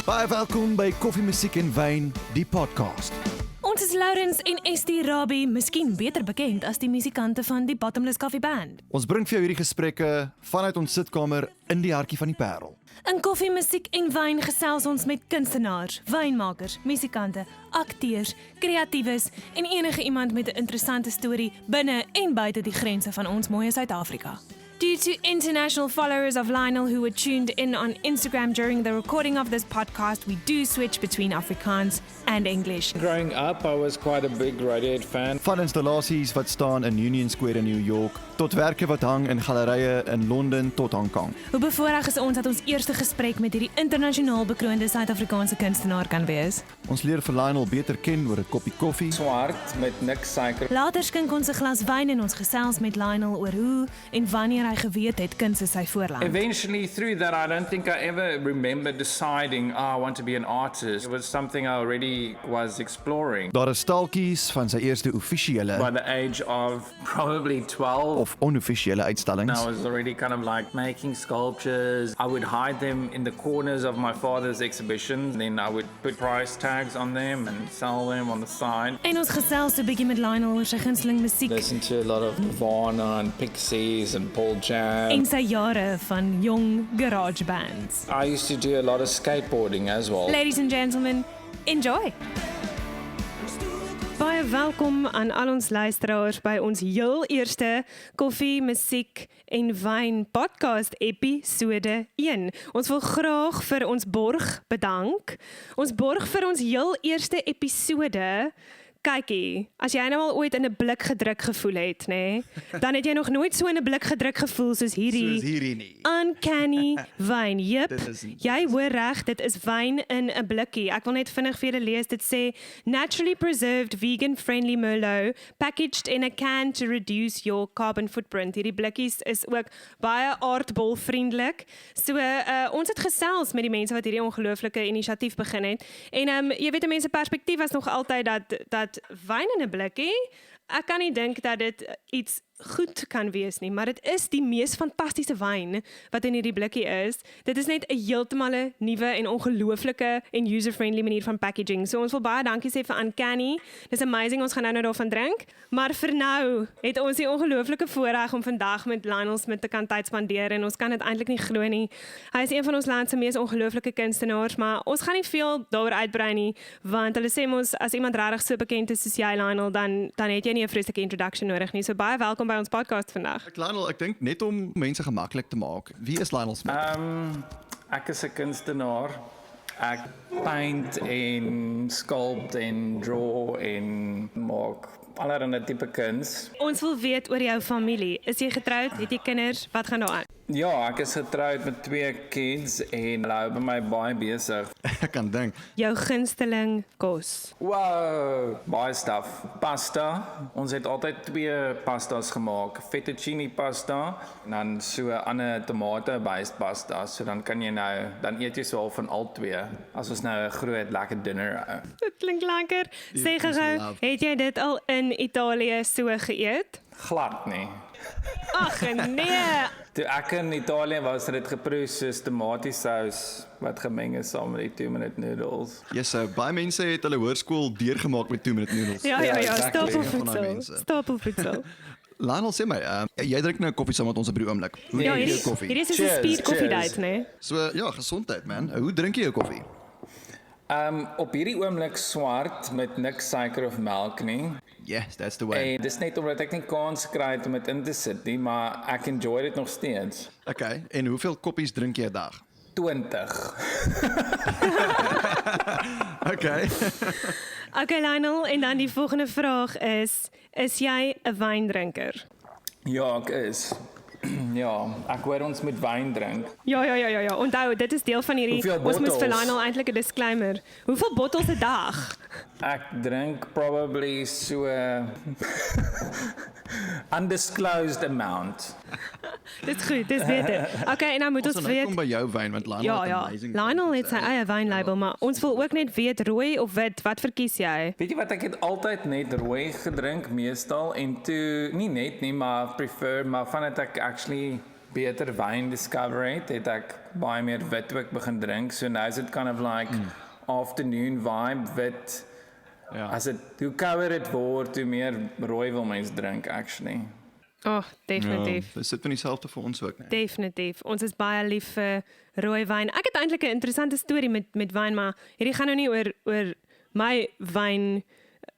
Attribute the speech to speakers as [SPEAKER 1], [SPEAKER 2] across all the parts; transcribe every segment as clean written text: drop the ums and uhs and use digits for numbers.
[SPEAKER 1] Baie welkom by Koffie, Musiek en Wyn, die podcast.
[SPEAKER 2] Ons is Lourens en Esté Rabé, miskien beter bekend as die musikante van die Bottomless Coffee Band.
[SPEAKER 1] Ons bring vir jou hierdie gesprekke vanuit ons sitkamer in die hartjie van die Parel.
[SPEAKER 2] In Koffie, Musiek en Wyn gesels ons met kunstenaars, wynmakers, musikante, akteurs, kreatiewes en enige iemand met 'n interessante storie binne en buite die grense van ons mooie Suid-Afrika. Due to international followers of Lionel who were tuned in on Instagram during the recording of this podcast, we do switch between Afrikaans and English.
[SPEAKER 3] Growing up, I was quite a big Radiohead fan.
[SPEAKER 1] Van installasies wat staan in Union Square in New York, tot werke wat hang in gallerye in Londen tot Hong Kong.
[SPEAKER 2] Hoe bevoorreg is ons dat ons eerste gesprek met hierdie internasionaal bekroonde Suid-Afrikaanse kunstenaar kan wees.
[SPEAKER 1] Ons leer vir Lionel beter ken oor 'n koppie koffie.
[SPEAKER 3] Swart met niks suiker.
[SPEAKER 2] Later skink ons 'n glas wyn en ons gesels met Lionel oor hoe en wanneer hy geweet het kuns is sy voorland.
[SPEAKER 3] Eventually, through that, I don't think I ever remember deciding, I want to be an artist. It was something I already was exploring.
[SPEAKER 1] Daar is staaltjies van sy eerste offisiële
[SPEAKER 3] By the age of probably 12,
[SPEAKER 1] of onoffisiële uitstallings.
[SPEAKER 3] I was already kind of like making sculptures. I would hide them in the corners of my father's exhibitions. Then I would put price tags on them and sell them on the side.
[SPEAKER 2] En ons gesels 'n bietjie met Lionel oor sy gunsteling musiek
[SPEAKER 3] Listen to a lot of Nirvana and Pixies and Paul Jam.
[SPEAKER 2] en sy jare van jong garage bands.
[SPEAKER 3] I used to do a lot of skateboarding as well.
[SPEAKER 2] Ladies and gentlemen, enjoy! Baie welkom aan al ons luisteraars by ons heel eerste Koffie, Musiek en Wyn podcast episode 1. Ons wil graag vir ons borg bedank. Ons borg vir ons heel eerste episode. Kykie, as jy nou al ooit in 'n blik gedruk gevoel het, nê, dan het jy nog nooit so in 'n blik gedruk gevoel soos hierdie
[SPEAKER 1] nie.
[SPEAKER 2] uncanny wyn. Jep,
[SPEAKER 1] Dit is nie.
[SPEAKER 2] jy hoor reg, dit is wyn in 'n blikkie. Ek wil net vinnig vir julle lees. Dit sê naturally preserved vegan friendly Merlot packaged in a can to reduce your carbon footprint. Hierdie blikkies is ook baie aardbolvriendelik. So ons het gesels met die mense wat hierdie ongelooflike inisiatief begin het. En jy weet, 'n mens se perspektief was nog altyd dat wyn in 'n blikkie, ek kan nie dink dat dit iets goed kan wees nie, maar dit is die mees fantastiese wyn wat in hierdie blikkie is. Dit is net 'n heeltemal 'n nuwe en ongelooflike en user-friendly manier van packaging. So ons wil baie dankie sê vir Uncanny. Dis amazing, ons gaan nou daarvan drink. Maar vir nou het ons die ongelooflike voorreg om vandag met Lionel Smit te kan tyd spandeer en ons kan dit eintlik nie glo nie. Hy is een van ons land se mees ongelooflike kunstenaars, maar ons gaan nie veel daaroor uitbrei nie, want hulle sê mos as iemand regtig so bekend is soos jy, Lionel, dan het jy nie 'n vreeslike introduction nodig nie. So baie welkom by ons podcast vandag.
[SPEAKER 1] Lionel, ek dink net om mense gemaklik te maak. Wie is Lionel Smit?
[SPEAKER 3] Ek is 'n kunstenaar. Ek paint en sculpt en draw en maak allerlei tipe kuns.
[SPEAKER 2] Ons wil weet oor jou familie. Is jy getroud? Het jy kinders? Wat gaan daar aan?
[SPEAKER 3] Ja, ek is getroud met 2 kids en hulle hou by my baie besig.
[SPEAKER 1] Ek kan dink.
[SPEAKER 2] Jou gunsteling kos.
[SPEAKER 3] Wow, baie stuff. Pasta. Ons het altyd 2 pastas gemaak. Fettuccine pasta en dan so 'n ander tomate-based pasta. So dan kan jy nou, dan eet jy so al van al 2 as ons nou 'n groot lekker dinner hou.
[SPEAKER 2] Dit klink lekker. Sê
[SPEAKER 1] is
[SPEAKER 2] gou,
[SPEAKER 1] love.
[SPEAKER 2] het jy dit al in Italië so geëet?
[SPEAKER 3] Glad nie.
[SPEAKER 2] Ag nee.
[SPEAKER 3] Toe ek in Italië was, het dit geproe soos tomatiesous wat gemeng is saam met die 2-minute noodles.
[SPEAKER 1] Yes, baie mense het hulle hoërskool deurgemaak met 2-minute noodles.
[SPEAKER 2] Ja,
[SPEAKER 3] exactly.
[SPEAKER 1] Van daai
[SPEAKER 2] stapelvoedsel.
[SPEAKER 1] mense.
[SPEAKER 2] Stapelvoedsel.
[SPEAKER 1] Lionel, sê my, jy drink nou koffie saam met ons op hierdie oomblik. Hoe
[SPEAKER 2] Ja,
[SPEAKER 1] drink jy
[SPEAKER 2] hierdie
[SPEAKER 1] jou koffie?
[SPEAKER 2] hierdie is 'n
[SPEAKER 3] Cheers,
[SPEAKER 2] speed koffie
[SPEAKER 3] cheers.
[SPEAKER 2] date, né?
[SPEAKER 1] So ja, gesondheid man. Hoe drink jy jou koffie?
[SPEAKER 3] Op hierdie oomblik swart met niks suiker of melk nie.
[SPEAKER 1] Yes, that's the way.
[SPEAKER 3] En dis net omdat ek nie kans kry het om dit in te sit nie, maar ek enjoy dit nog steeds.
[SPEAKER 1] Okay, en hoeveel koppies drink jy 'n dag?
[SPEAKER 3] 20.
[SPEAKER 1] Okay.
[SPEAKER 2] Okay, Lionel, en dan die volgende vraag is jy 'n wyndrinker?
[SPEAKER 3] Ja, ek is. Ja, ek hoor ons moet wyn drink.
[SPEAKER 2] Ja. Onthou, dit is deel van hierdie.
[SPEAKER 3] Hoeveel
[SPEAKER 2] Ons moet vir
[SPEAKER 3] bottles?
[SPEAKER 2] Lionel eintlik 'n disclaimer. Hoeveel bottels 'n dag?
[SPEAKER 3] Ek drink probably so undisclosed amount.
[SPEAKER 2] Dis goed, dis beter. Okay, en nou moet ons
[SPEAKER 1] Ons
[SPEAKER 2] weet.
[SPEAKER 1] kom by jou wyn want Lionel
[SPEAKER 2] Ja,
[SPEAKER 1] het
[SPEAKER 2] ja.
[SPEAKER 1] amazing.
[SPEAKER 2] Lionel het sy eie wynlabel, maar ons wil ook net weet rooi of wit, wat verkies jy?
[SPEAKER 3] Weet jy wat, ek het altyd net rooi gedrink meestal en toe nie net nie, maar prefer, maar vandat ek actually beter wyn discover het ek baie meer wit ook begin drink. So now is it kind of like afternoon vibe, wit.
[SPEAKER 1] Ja.
[SPEAKER 3] As dit, hoe kouer dit word, hoe meer rooi wil mens drink actually.
[SPEAKER 2] Oh, definitief.
[SPEAKER 1] Dis sit van dieselfde vir ons ook, nee.
[SPEAKER 2] Definitief. Ons is baie lief vir rooi wyn. Ek het eintlik 'n interessante storie met wyn, maar hierdie gaan nou nie oor my wyn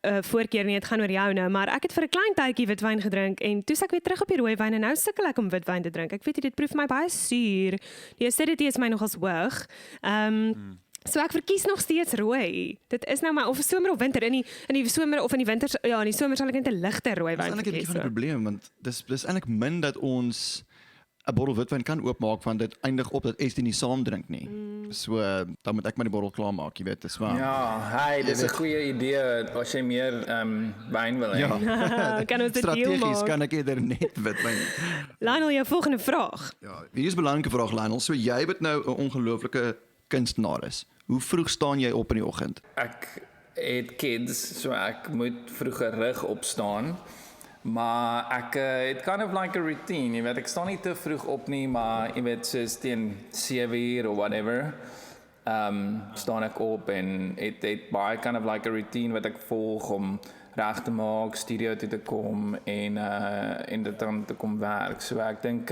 [SPEAKER 2] voorkeur nie, dit gaan oor jou nou, maar ek het vir 'n klein tydjie witwyn gedrink en toe ek weer terug op die rooi wyn en nou sukkel ek om witwyn te drink. Ek weet nie, dit proef my baie suur. Die acidity is my nogals hoog. So ek verkies nog steeds rooi. Dit is nou maar of somer of winter. In die somer of in die winter, ja, in die somer sal ek net 'n ligter rooi wyn
[SPEAKER 1] Dis eintlik 'n bietjie
[SPEAKER 2] verkies.
[SPEAKER 1] van 'n probleem want dis eintlik min dat ons 'n bottel witwyn kan oopmaak want dit eindig op dat Esté nie saam drink nie. So dan moet ek maar die bottel klaarmaak, jy weet, dis waar.
[SPEAKER 3] Ja, hey, dis 'n goeie idee as jy meer wyn wil hê.
[SPEAKER 1] Ja.
[SPEAKER 2] Kan ons dit deel
[SPEAKER 1] Strategies
[SPEAKER 2] maak?
[SPEAKER 1] kan ek eerder net witwyn.
[SPEAKER 2] Lionel, jou volgende vraag.
[SPEAKER 1] Ja, hier is 'n belangrike vraag Lionel. So jy wat nou 'n ongelooflike kunstenaar is. Hoe vroeg staan jy op in die oggend?
[SPEAKER 3] Ek het kids, so ek moet vroeër rig opstaan. Maar ek het kind of like a routine, jy weet, ek staan nie te vroeg op nie, maar jy weet, soos teen 7 uur of whatever, staan ek op en het baie kind of like a routine wat ek volg om reg te maak, studio toe te kom en dit dan te kom werk. So ek dink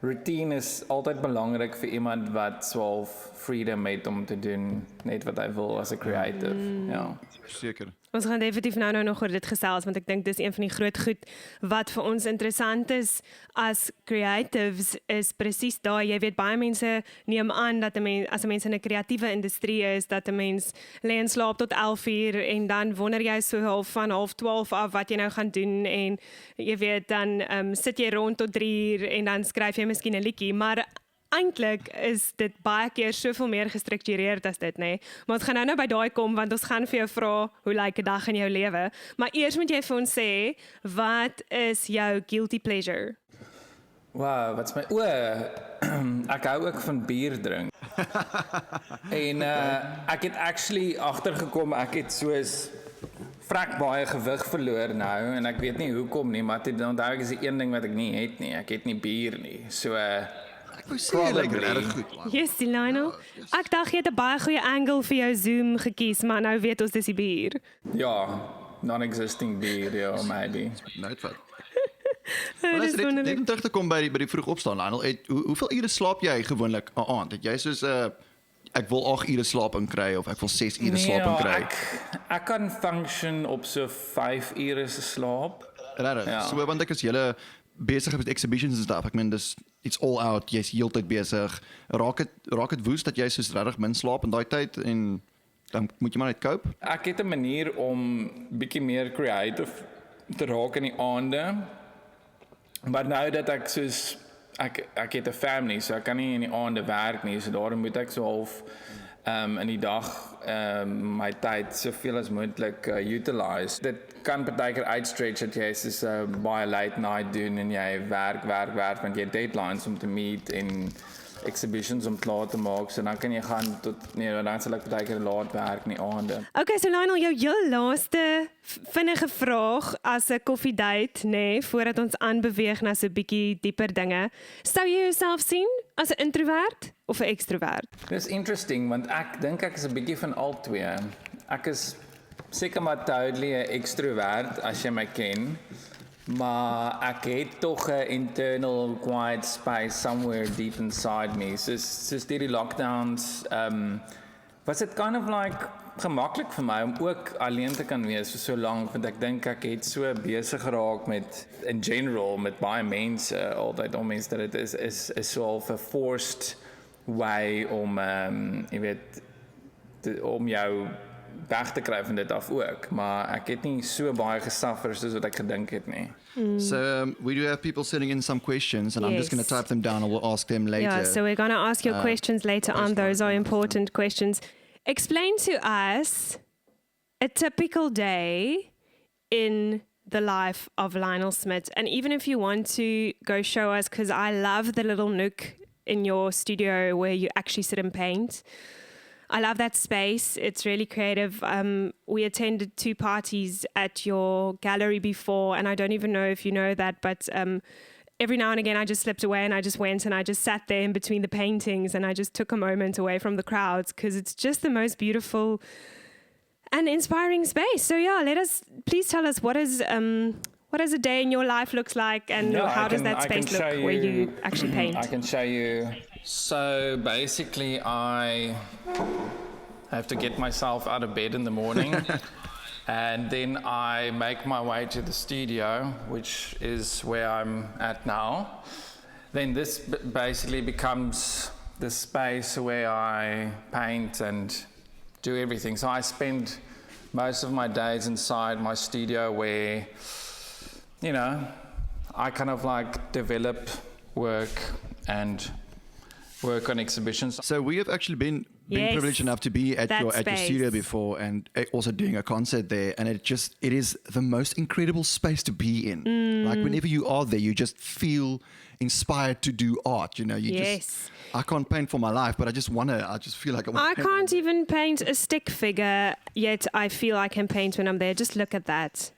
[SPEAKER 3] routine is altyd belangrik vir iemand wat so freedom het om te doen net wat hy wil as 'n creative. Ja.
[SPEAKER 1] Seker.
[SPEAKER 2] Ons gaan definitief nou nog oor dit gesels want ek dink dis een van die groot goed wat vir ons interessant is as creatives is presies daai, jy weet baie mense neem aan dat 'n mens as 'n mens in 'n kreatiewe industrie is dat 'n mens lê en slaap tot 11 uur en dan wonder jy so half van 11:30 af wat jy nou gaan doen en jy weet dan sit jy rond tot 3 uur en dan skryf jy miskien 'n liedjie, maar eintlik is dit baie keer soveel meer gestruktureerd as dit, nê? Maar ons gaan nou by daai kom want ons gaan vir jou vra hoe lyk 'n dag in jou lewe. Maar eers moet jy vir ons sê, wat is jou guilty pleasure?
[SPEAKER 3] Wow, wat's my ek hou ook van bier drink. En ek het actually agtergekom ek het soos vrek baie gewig verloor nou en ek weet nie hoekom nie, maar dit onthou ek is die een ding wat ek nie het nie. Ek het nie bier nie. So
[SPEAKER 1] Ek wou sê jy lyk regtig goed. Man.
[SPEAKER 2] Yes, Lionel. Ek dink jy het 'n baie goeie angle vir jou Zoom gekies, maar nou weet ons dis die bier.
[SPEAKER 3] ja, non-existing bier, ja, maybe.
[SPEAKER 1] Nou het wat.
[SPEAKER 2] Dis wonderlik.
[SPEAKER 1] Net terug te kom by die vroeg opstaan Lionel. Hoeveel ure slaap jy gewoonlik 'n aand? Het jy soos ek wil 8 ure slaap in kry of ek wil 6 ure slaap in kry?
[SPEAKER 3] Ek kan function op so 5 ure se slaap.
[SPEAKER 1] Regtig.
[SPEAKER 3] Ja.
[SPEAKER 1] So want ek is julle besig met exhibitions en stuff. Ek meen dis it's all out. Jy's heeltyd besig. Raak dit woes dat jy soos regtig min slaap in daai tyd en dan moet jy maar net cope.
[SPEAKER 3] Ek het 'n manier om bietjie meer creative te raak in die aande. Maar nou dat ek soos ek het 'n family, so ek kan nie in die aande werk nie, so daarom moet ek so half in die dag my tyd soveel as moontlik utilize. Dit kan partykeer uitstretch dat jy soos baie late night doen en jy werk want jy het deadlines om te meet en exhibitions om klaar te maak, so dan kan jy gaan tot dan sal ek partykeer laat werk in die aande.
[SPEAKER 2] Okay, so Lionel, jou heel laaste vinnige vraag as 'n koffie date, nê, voordat ons aanbeweeg na so 'n bietjie dieper dinge. Sou jy jouself sien as 'n introvert of 'n ekstrovert?
[SPEAKER 3] Dis interesting want ek dink ek is 'n bietjie van al twee. Ek is seker maar totally 'n ekstrovert as jy my ken. Maar ek het tog 'n internal quiet space somewhere deep inside me. Soos die lockdowns, was dit kind of like gemaklik vir my om ook alleen te kan wees vir so lank, want ek dink ek het so besig geraak met in general met baie mense altyd om mense dat dit is so half 'n forced way om jy weet om jou weg te kry van dit af ook, maar ek het nie so baie gesuffer soos wat ek gedink het nie.
[SPEAKER 1] So we do have people sending in some questions and I'm just going to
[SPEAKER 2] Yes.
[SPEAKER 1] type them down and we'll ask them later.
[SPEAKER 2] Yeah, so we're going to ask your questions later on. Those are important questions. Explain to us a typical day in the life of Lionel Smit. And even if you want to go show us, because I love the little nook in your studio where you actually sit and paint. I love that space. It's really creative. We attended 2 parties at your gallery before, and I don't even know if you know that, but every now and again I just slipped away and I just went and I just sat there in between the paintings and I just took a moment away from the crowds because it's just the most beautiful and inspiring space. So yeah, please tell us what is a day in your life looks like, and how does that space look where you actually paint?
[SPEAKER 3] I can show you. So basically I have to get myself out of bed in the morning and then I make my way to the studio, which is where I'm at now. Then this basically becomes the space where I paint and do everything. So I spend most of my days inside my studio where, you know, I kind of like develop work and work on exhibitions.
[SPEAKER 1] So we have actually been privileged enough to be at your studio before and also doing a concert there, and it is the most incredible space to be in. Like whenever you are there, you just feel inspired to do art, you know. I can't paint for my life, but I just feel like I
[SPEAKER 2] can't even paint a stick figure, yet I feel I can paint when I'm there. Just look at that.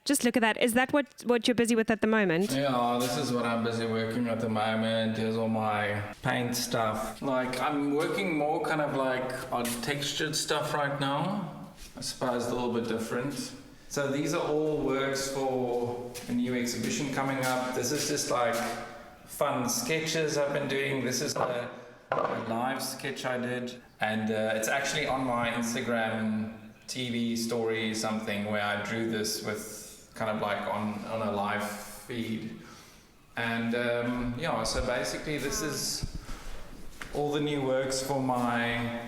[SPEAKER 2] Is that what you're busy with at the moment?
[SPEAKER 3] Yeah, this is what I'm busy working at the moment. Here's all my paint stuff. Like, I'm working more kind of like on textured stuff right now. I suppose a little bit different. So these are all works for a new exhibition coming up. This is just like fun sketches I've been doing. This is a live sketch I did, and it's actually on my Instagram TV story something where I drew this with kind of like on a live feed. And so basically this is all the new works for my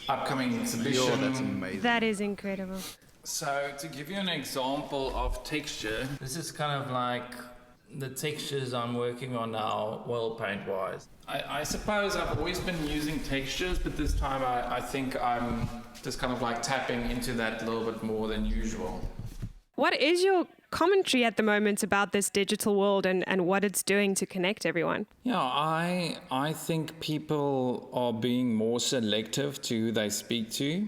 [SPEAKER 3] upcoming exhibition.
[SPEAKER 1] That's amazing.
[SPEAKER 2] That is incredible.
[SPEAKER 3] So to give you an example of texture, this is kind of like the textures I'm working on now, well paint-wise. I suppose I've always been using textures, but this time I think I'm just kind of like tapping into that a little bit more than usual.
[SPEAKER 2] What is your commentary at the moment about this digital world and what it's doing to connect everyone?
[SPEAKER 3] Yeah, I think people are being more selective to who they speak to.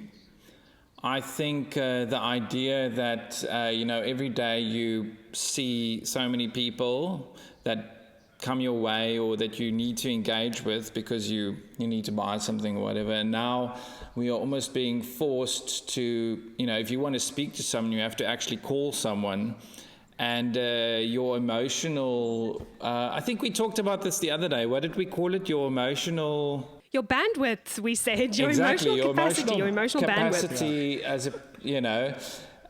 [SPEAKER 3] I think the idea that, every day you see so many people that come your way or that you need to engage with because you need to buy something or whatever. And now we are almost being forced to, if you want to speak to someone, you have to actually call someone. And your emotional, I think we talked about this the other day. What did we call it? Your bandwidth,
[SPEAKER 2] we said. Your
[SPEAKER 3] exactly,
[SPEAKER 2] emotional
[SPEAKER 3] capacity
[SPEAKER 2] bandwidth.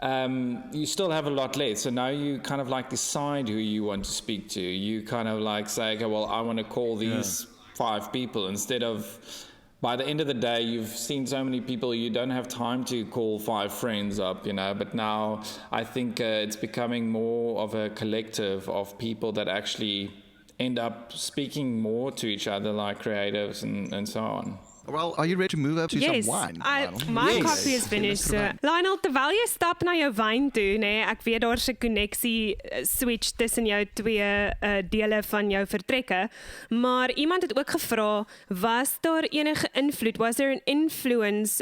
[SPEAKER 3] As you still have a lot less. So now you kind of like decide who you want to speak to. You kind of like say, okay, well, I want to call these 5 people instead of, by the end of the day, you've seen so many people, you don't have time to call 5 friends up, but now I think it's becoming more of a collective of people that actually end up speaking more to each other like creatives and so on.
[SPEAKER 1] Well, are you ready to move up to some wine?
[SPEAKER 2] My coffee is finished. So. Lionel, terwyl jy stap na jou wyn toe, ek weet daar's 'n koneksie switch tussen jou twee dele van jou vertrekke, maar iemand het ook gevra, was daar enige invloed? Was there an influence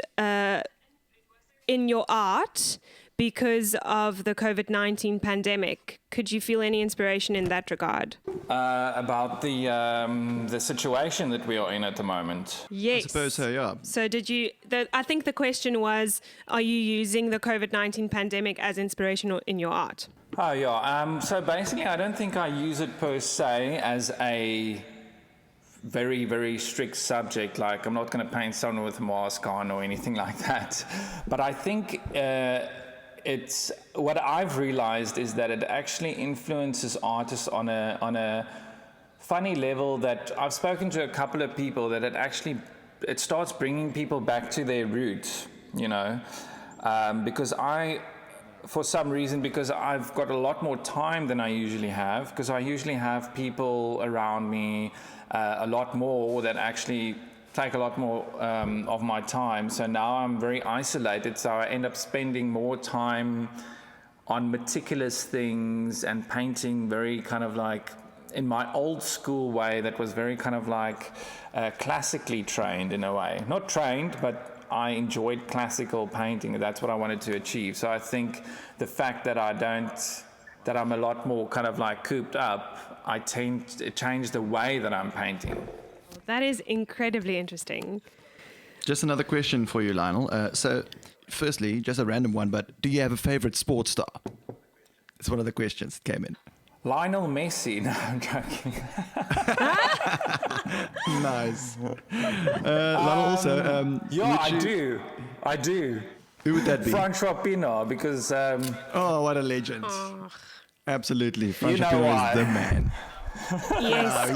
[SPEAKER 2] in your art because of the COVID-19 pandemic? Could you feel any inspiration in that regard?
[SPEAKER 3] About the situation that we are in at the moment?
[SPEAKER 2] Yes.
[SPEAKER 1] I suppose so, yeah.
[SPEAKER 2] So I think the question was, are you using the COVID-19 pandemic as inspiration in your art?
[SPEAKER 3] Oh, yeah. So basically, I don't think I use it per se as a very, very strict subject. Like, I'm not going to paint someone with a mask on or anything like that. But I think it's what I've realized is that it actually influences artists on a funny level that I've spoken to a couple of people that it starts bringing people back to their roots, because for some reason, because I've got a lot more time than I usually have, because I usually have people around me a lot more that actually take a lot more of my time. So now I'm very isolated, so I end up spending more time on meticulous things and painting very kind of like in my old school way that was very kind of like classically trained in a way. Not trained, but I enjoyed classical painting. That's what I wanted to achieve. So I think the fact that I don't that I'm a lot more kind of like cooped up, I tend to change the way that I'm painting.
[SPEAKER 2] That is incredibly interesting.
[SPEAKER 1] Just another question for you, Lionel. So, firstly, just a random one, but do you have a favorite sports star? It's one of the questions that came in.
[SPEAKER 3] Lionel Messi. No, I'm joking.
[SPEAKER 1] Nice. Lionel, also...
[SPEAKER 3] I do.
[SPEAKER 1] Who would that be?
[SPEAKER 3] Francois Pienaar, because...
[SPEAKER 1] oh, what a legend. Oh. Absolutely. Francois
[SPEAKER 3] you know
[SPEAKER 1] Pienaar is the man.
[SPEAKER 2] Yes,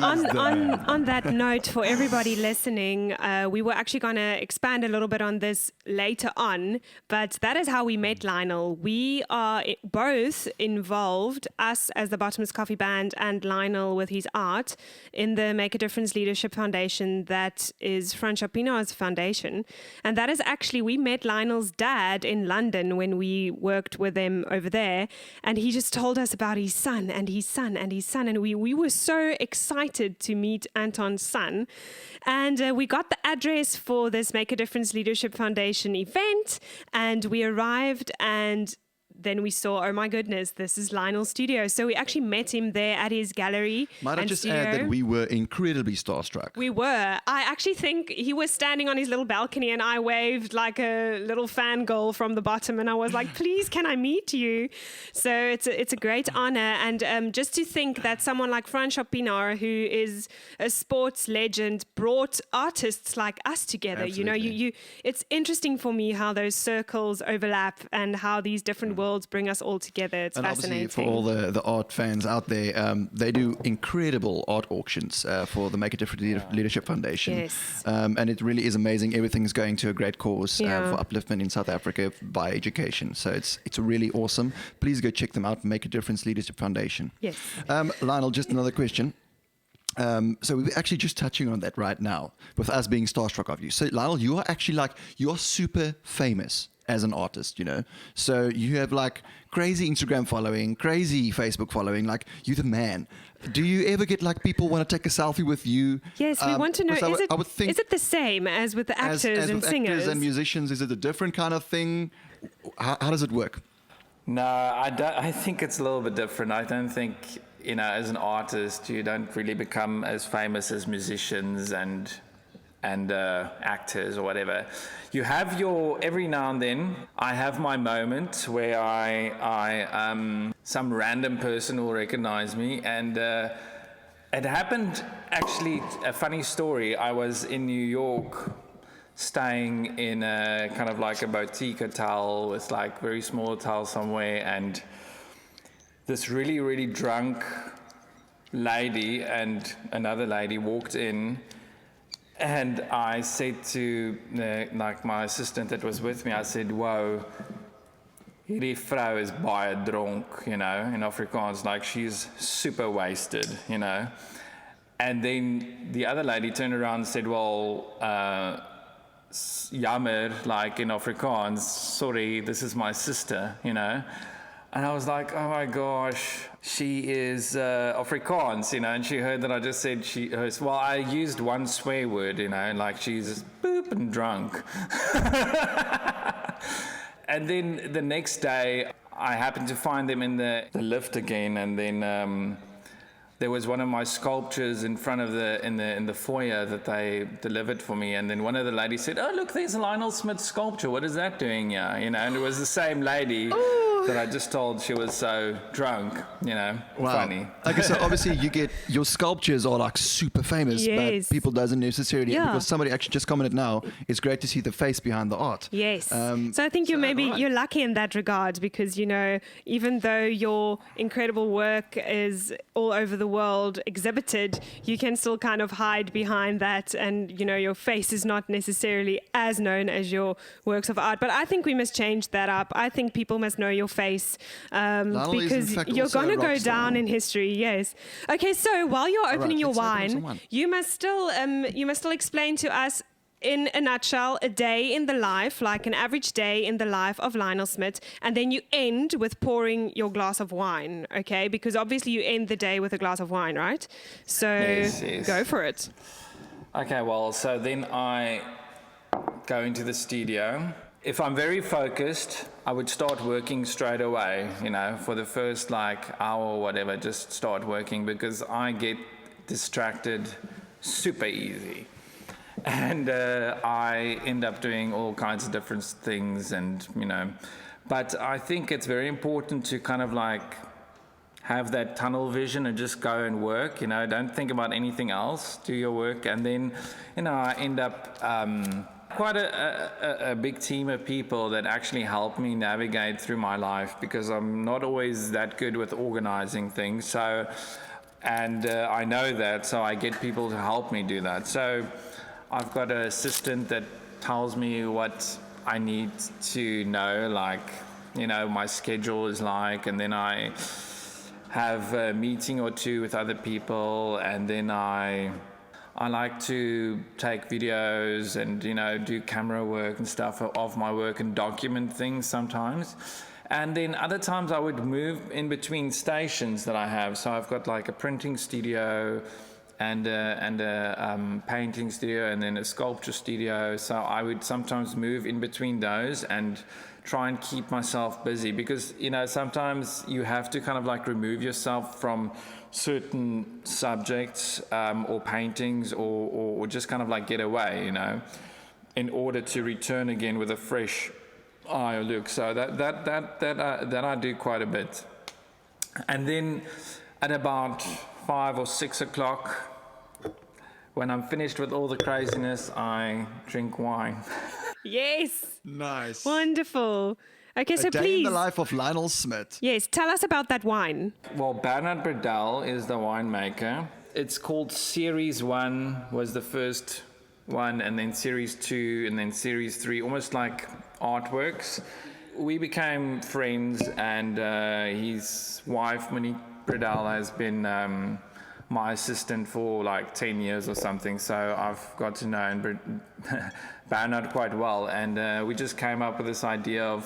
[SPEAKER 2] on that note, for everybody listening, we were actually going to expand a little bit on this later on, but that is how we met Lionel. We are both involved, us as the Bottomless Coffee Band and Lionel with his art, in the Make a Difference Leadership Foundation that is Francois Pienaar's foundation. And that is actually, we met Lionel's dad in London when we worked with him over there, and he just told us about his son and his son and his son, and we were so excited to meet Anton's son. And we got the address for this Make a Difference Leadership Foundation event, and we arrived, and then we saw, oh my goodness, this is Lionel's studio. So we actually met him there at his gallery.
[SPEAKER 1] Might I just add that we were incredibly starstruck.
[SPEAKER 2] We were. I actually think he was standing on his little balcony and I waved like a little fangirl from the bottom, and I was like, please, can I meet you? So it's a great honor. And just to think that someone like Francois Pienaar, who is a sports legend, brought artists like us together.
[SPEAKER 1] Absolutely.
[SPEAKER 2] You know, it's interesting for me how those circles overlap and how these different worlds bring us all together. It's
[SPEAKER 1] and
[SPEAKER 2] fascinating.
[SPEAKER 1] Obviously, for all the art fans out there, they do incredible art auctions for the Make a Difference Leadership Foundation.
[SPEAKER 2] Yes.
[SPEAKER 1] And it really is amazing. Everything's going to a great cause for upliftment in South Africa by education. So it's really awesome. Please go check them out, Make a Difference Leadership Foundation.
[SPEAKER 2] Yes.
[SPEAKER 1] Lionel, just another question. So we're actually just touching on that right now with us being starstruck of you. So Lionel, you are actually you're super famous as an artist, you know. So you have like crazy Instagram following, crazy Facebook following, like you're the man. Do you ever get like people want to take a selfie with you?
[SPEAKER 2] Yes, we want to know,
[SPEAKER 1] I would think
[SPEAKER 2] is it the same as with the actors
[SPEAKER 1] as
[SPEAKER 2] and
[SPEAKER 1] with
[SPEAKER 2] singers?
[SPEAKER 1] Actors and musicians, is it a different kind of thing? How does it work?
[SPEAKER 3] No, I think it's a little bit different. I don't think, you know, as an artist, you don't really become as famous as musicians and actors or whatever. You have every now and then, I have my moment where I some random person will recognize me, and it happened, actually, a funny story. I was in New York staying in a kind of like a boutique hotel with like very small hotel somewhere, and this really, really drunk lady and another lady walked in. And I said to my assistant that was with me, I said, "Whoa, hierdie vrou is baie dronk," you know, in Afrikaans, like she's super wasted, you know. And then the other lady turned around and said, "Well, jammer," like in Afrikaans, "sorry, this is my sister," you know. And I was like, oh my gosh, she is Afrikaans, you know, and she heard that I just said well, I used one swear word, you know, like she's boop and drunk. And then the next day, I happened to find them in the lift again, and then there was one of my sculptures in front of in the foyer that they delivered for me, and then one of the ladies said, "Oh, look, there's a Lionel Smit sculpture. What is that doing here?" You know, and it was the same lady that I just told she was so drunk. You know,
[SPEAKER 1] wow.
[SPEAKER 3] Funny.
[SPEAKER 1] Okay, so obviously you get your sculptures are like super famous,
[SPEAKER 2] yes.
[SPEAKER 1] but people doesn't necessarily because somebody actually just commented now. It's great to see the face behind the art.
[SPEAKER 2] Yes. So I think you're lucky in that regard because you know even though your incredible work is all over the world exhibited, you can still kind of hide behind that, and you know your face is not necessarily as known as your works of art. But I think we must change that up. I think people must know your face because you're going to go down in history. Yes. Okay. So while you're opening your wine, you must still explain to us, in a nutshell, a day in the life, like an average day in the life of Lionel Smit, and then you end with pouring your glass of wine, okay? Because obviously you end the day with a glass of wine, right? So
[SPEAKER 3] yes.
[SPEAKER 2] Go for it.
[SPEAKER 3] Okay, well, so then I go into the studio, if I'm very focused, I would start working straight away, for the first hour or whatever, just start working because I get distracted super easy. And I end up doing all kinds of different things but I think it's very important to kind of have that tunnel vision and just go and work, don't think about anything else, do your work. And then, I end up quite a big team of people that actually help me navigate through my life because I'm not always that good with organizing things. So, I know that, so I get people to help me do that. So I've got an assistant that tells me what I need to know, my schedule is and then I have a meeting or two with other people, and then I like to take videos and, do camera work and stuff of my work and document things sometimes. And then other times I would move in between stations that I have. So I've got a printing studio and a painting studio and then a sculpture studio. So I would sometimes move in between those and try and keep myself busy because, sometimes you have to kind of remove yourself from certain subjects or paintings or just kind of get away, in order to return again with a fresh eye or look. So that I do quite a bit. And then at about 5 or 6 o'clock, when I'm finished with all the craziness, I drink wine.
[SPEAKER 2] Yes.
[SPEAKER 1] Nice.
[SPEAKER 2] Wonderful. Okay, so
[SPEAKER 1] A day
[SPEAKER 2] please.
[SPEAKER 1] in the life of Lionel Smit.
[SPEAKER 2] Yes, tell us about that wine.
[SPEAKER 3] Well, Bernard Bredel is the winemaker. It's called Series 1 was the first one, and then Series 2, and then Series 3, almost like artworks. We became friends, and his wife, Monique Bredel, has been my assistant for 10 years or something, so I've got to know Bernard quite well, and we just came up with this idea of,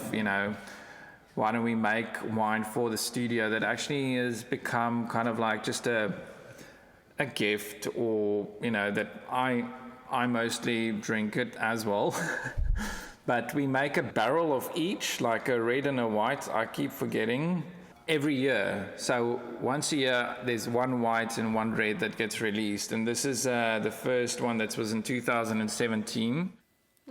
[SPEAKER 3] why don't we make wine for the studio that actually has become kind of just a gift, or, that I mostly drink it as well. But we make a barrel of each, a red and a white, I keep forgetting, every year. So once a year, there's one white and one red that gets released. And this is the first one that was in 2017.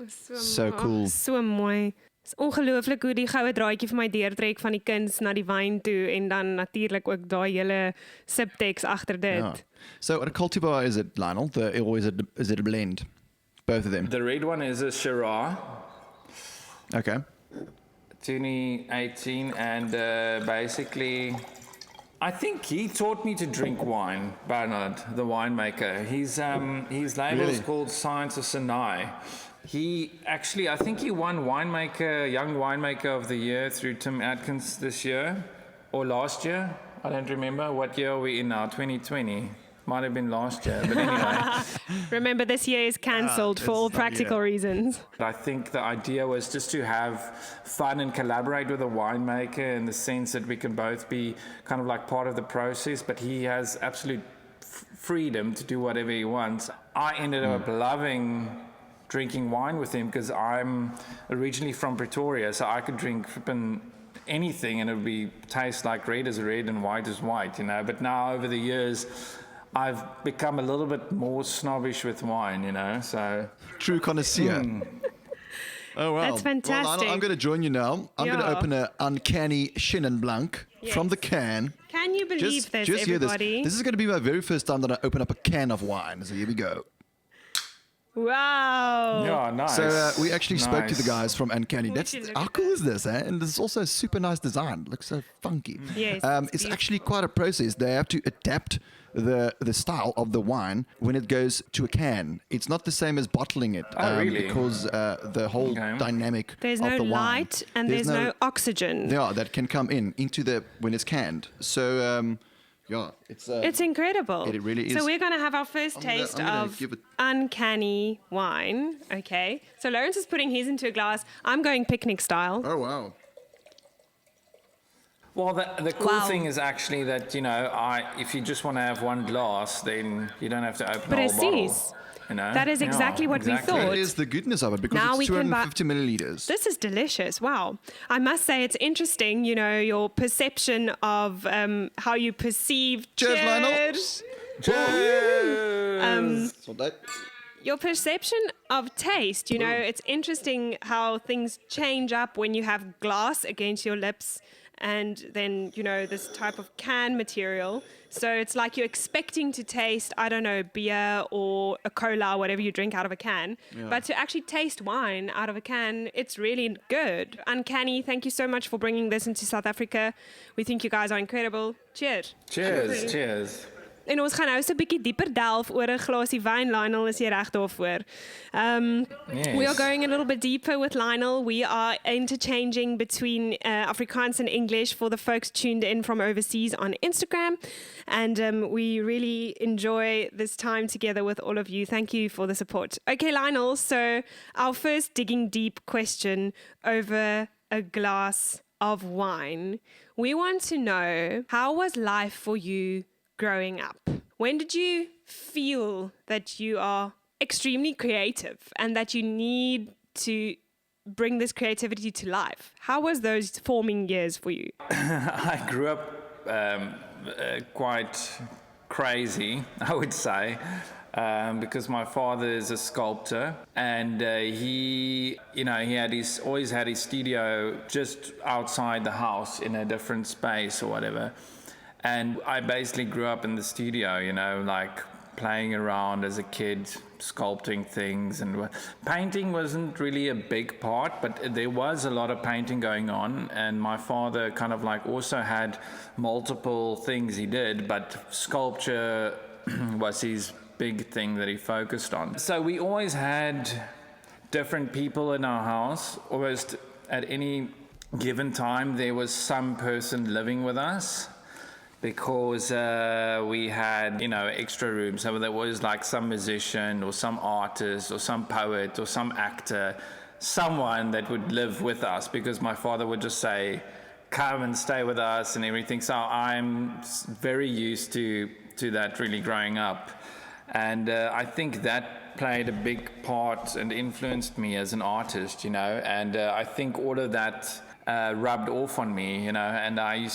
[SPEAKER 1] So cool.
[SPEAKER 2] So mooi. Is ongelooflik hoe die goue draadjie vir my deurtrek van die kuns na die wyn toe en dan natuurlik ook daai hele subtext agter dit.
[SPEAKER 1] Yeah. So what a cultivar is it, Lionel? Or is it a blend? Both of them.
[SPEAKER 3] The red one is a Shiraz.
[SPEAKER 1] Okay.
[SPEAKER 3] 2018, and basically, I think he taught me to drink wine, Bernard, the winemaker. His label is called Science of Sinai. He actually, I think he won Young Winemaker of the Year through Tim Atkins this year, or last year. I don't remember. What year are we in now? 2020. Might have been last year, but anyway.
[SPEAKER 2] Remember, this year is cancelled for all practical reasons.
[SPEAKER 3] I think the idea was just to have fun and collaborate with a winemaker in the sense that we can both be kind of part of the process, but he has absolute freedom to do whatever he wants. I ended up loving drinking wine with him because I'm originally from Pretoria, so I could drink flippin' anything and it would taste like red is red and white is white, But now over the years, I've become a little bit more snobbish with wine, so...
[SPEAKER 1] True connoisseur. Oh, wow.
[SPEAKER 2] That's fantastic.
[SPEAKER 1] Well, Lionel, I'm going to join you now. I'm going to open an uncanny Chenin Blanc from the can.
[SPEAKER 2] Can you believe this,
[SPEAKER 1] just
[SPEAKER 2] everybody?
[SPEAKER 1] Hear this. This is going to be my very first time that I open up a can of wine. So here we go.
[SPEAKER 2] Wow.
[SPEAKER 3] Yeah, nice.
[SPEAKER 1] So we actually spoke to the guys from Uncanny. How cool is this, eh? And this is also a super nice design. It looks so funky.
[SPEAKER 2] Yes,
[SPEAKER 1] it's actually quite a process. They have to adapt the style of the wine when it goes to a can. It's not the same as bottling it.
[SPEAKER 3] Really?
[SPEAKER 1] Because the whole dynamic
[SPEAKER 2] there's
[SPEAKER 1] of
[SPEAKER 2] no
[SPEAKER 1] the wine.
[SPEAKER 2] light and there's no oxygen.
[SPEAKER 1] Yeah, that can come into when it's canned. So... yeah,
[SPEAKER 2] it's incredible.
[SPEAKER 1] It really is.
[SPEAKER 2] So we're going to have our first taste of uncanny wine. Okay. So Lourens is putting his into a glass. I'm going picnic style.
[SPEAKER 1] Oh, wow.
[SPEAKER 3] Well, the cool
[SPEAKER 2] Wow.
[SPEAKER 3] thing is actually that, if you just want to have one glass, then you don't have to open the whole bottle.
[SPEAKER 2] Precies.
[SPEAKER 3] You know?
[SPEAKER 2] That is exactly what we
[SPEAKER 3] exactly.
[SPEAKER 2] thought.
[SPEAKER 1] That is the goodness of it, because
[SPEAKER 2] Now
[SPEAKER 1] it's
[SPEAKER 2] we can buy-
[SPEAKER 1] 250 milliliters.
[SPEAKER 2] This is delicious. Wow. I must say it's interesting, your perception of how you perceive.
[SPEAKER 1] Cheers, Lionel.
[SPEAKER 3] Cheers!
[SPEAKER 1] So that,
[SPEAKER 2] Your perception of taste, it's interesting how things change up when you have glass against your lips and then, this type of can material. So it's like you're expecting to taste, I don't know, beer or a cola, whatever you drink out of a can.
[SPEAKER 1] Yeah.
[SPEAKER 2] But to actually taste wine out of a can, it's really good. Uncanny. Thank you so much for bringing this into South Africa. We think you guys are incredible. Cheers.
[SPEAKER 3] Cheers, cheers.
[SPEAKER 2] En ons gaan nou so 'n bietjie dieper delf oor 'n glasie wyn. Lionel, is jy reg daarvoor?
[SPEAKER 3] Yes.
[SPEAKER 2] We are going a little bit deeper with Lionel. We are interchanging between Afrikaans and English for the folks tuned in from overseas on Instagram. And we really enjoy this time together with all of you. Thank you for the support. Okay, Lionel, so our first digging deep question over a glass of wine. We want to know, how was life for you growing up? When did you feel that you are extremely creative and that you need to bring this creativity to life? How was those forming years for you?
[SPEAKER 3] I grew up quite crazy, I would say, because my father is a sculptor, and he always had his studio just outside the house in a different space or whatever. And I basically grew up in the studio, like playing around as a kid, sculpting things. And painting wasn't really a big part, but there was a lot of painting going on. And my father kind of like also had multiple things he did, but sculpture was his big thing that he focused on. So we always had different people in our house. Almost at any given time, there was some person living with us, because we had, extra rooms. So there was like some musician or some artist or some poet or some actor, someone that would live with us, because my father would just say, come and stay with us and everything. So I'm very used to that really growing up. And I think that played a big part and influenced me as an artist, and I think all of that rubbed off on me, and I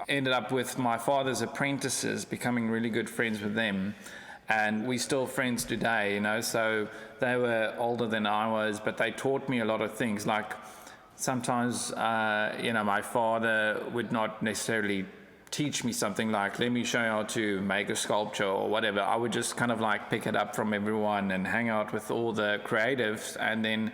[SPEAKER 3] ended up with my father's apprentices, becoming really good friends with them, and we're still friends today, so they were older than I was, but they taught me a lot of things, like sometimes, my father would not necessarily teach me something like, let me show you how to make a sculpture or whatever. I would just kind of like pick it up from everyone and hang out with all the creatives, and then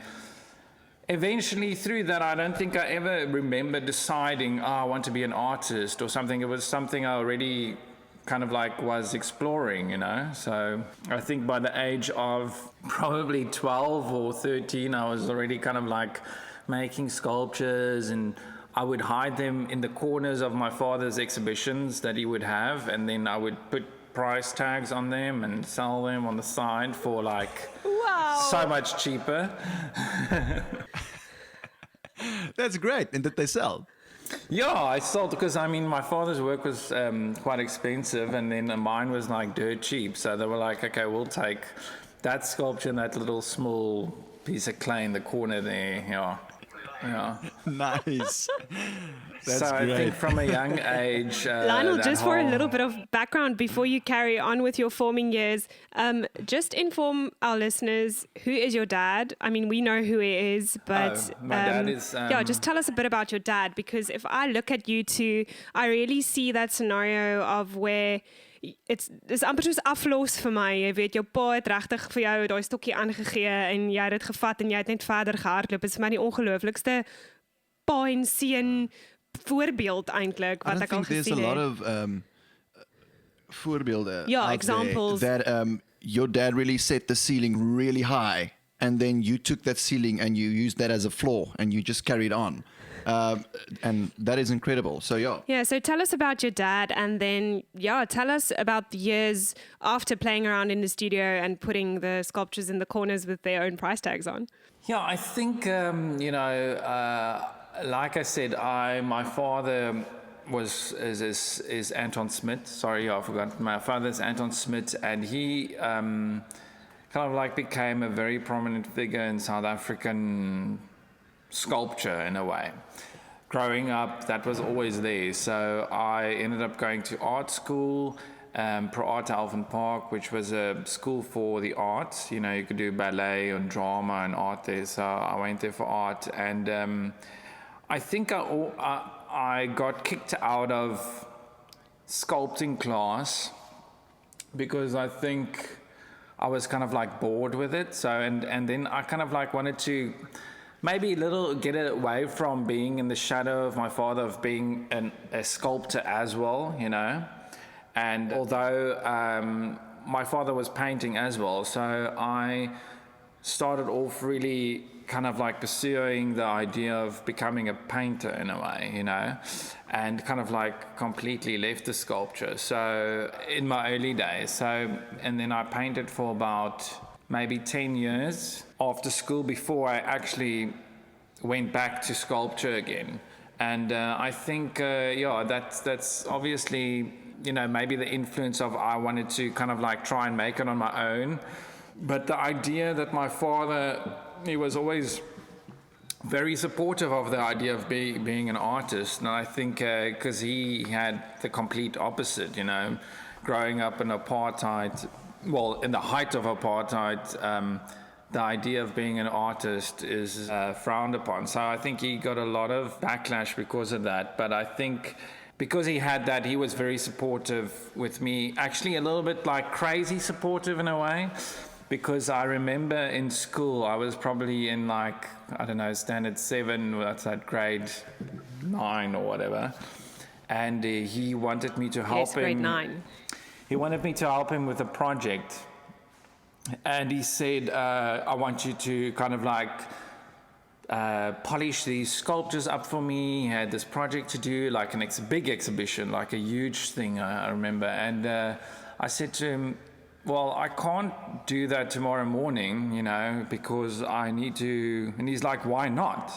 [SPEAKER 3] eventually through that, I don't think I ever remember deciding, I want to be an artist or something. It was something I already kind of like was exploring, So I think by the age of probably 12 or 13, I was already kind of like making sculptures, and I would hide them in the corners of my father's exhibitions that he would have, and then I would put price tags on them and sell them on the side for like so much cheaper.
[SPEAKER 1] that's great. And did they sell?
[SPEAKER 3] Yeah, I sold, because my father's work was quite expensive, and then mine was like dirt cheap. So they were like, okay, we'll take that sculpture and that little small piece of clay in the corner there. Yeah.
[SPEAKER 1] Nice. That's
[SPEAKER 3] so
[SPEAKER 1] great.
[SPEAKER 3] I think from a young age,
[SPEAKER 2] Lionel, just for a little bit of background before you carry on with your forming years, just inform our listeners, who is your dad? We know who he is, but
[SPEAKER 3] my dad is,
[SPEAKER 2] just tell us a bit about your dad, because if I look at you two, I really see that scenario of where dis amper soos aflos vir my. Jy weet, jou pa het regtig vir jou daai stokkie aangegee en jy het dit gevat en jy het net verder gehardloop. Dit is vir my die ongelooflikste pa en seun voorbeeld eintlik wat ek al gesien het.
[SPEAKER 1] I think there's a lot of voorbeelde
[SPEAKER 2] Yeah,
[SPEAKER 1] out
[SPEAKER 2] examples.
[SPEAKER 1] there that your dad really set the ceiling really high, and then you took that ceiling and you used that as a floor and you just carried on. And that is incredible. So, yeah.
[SPEAKER 2] Yeah, so tell us about your dad, and then, tell us about the years after playing around in the studio and putting the sculptures in the corners with their own price tags on.
[SPEAKER 3] Yeah, I think, like I said, my father is Anton Smit. Sorry, I forgot. My father's Anton Smit, and he kind of like became a very prominent figure in South African sculpture in a way. Growing up, that was always there. So I ended up going to art school, Praat Alphen Park, which was a school for the arts. You know, you could do ballet and drama and art there. So I went there for art, and I think I got kicked out of sculpting class because I think I was kind of like bored with it. So and then I kind of like wanted to maybe get away from being in the shadow of my father, of being a sculptor as well, you know. And although my father was painting as well, so I started off really kind of like pursuing the idea of becoming a painter in a way, you know, and kind of like completely left the sculpture. So in my early days, and then I painted for about maybe 10 years after school before I actually went back to sculpture again. And I think, that's obviously, you know, maybe the influence of I wanted to kind of like try and make it on my own. But the idea that my father, he was always very supportive of the idea of being an artist. And I think because he had the complete opposite, you know, growing up in apartheid, well, in the height of apartheid, the idea of being an artist is frowned upon. So I think he got a lot of backlash because of that. But I think because he had that, he was very supportive with me, actually a little bit like crazy supportive in a way. Because I remember in school, I was probably in like, I don't know, standard 7, that's that grade 9 or whatever. And he wanted me to help him.
[SPEAKER 2] Grade 9.
[SPEAKER 3] He wanted me to help him with a project. And he said, I want you to kind of like polish these sculptures up for me. He had this project to do, like a big exhibition, like a huge thing, I remember. And I said to him, well, I can't do that tomorrow morning, you know, because I need to. And he's like, why not?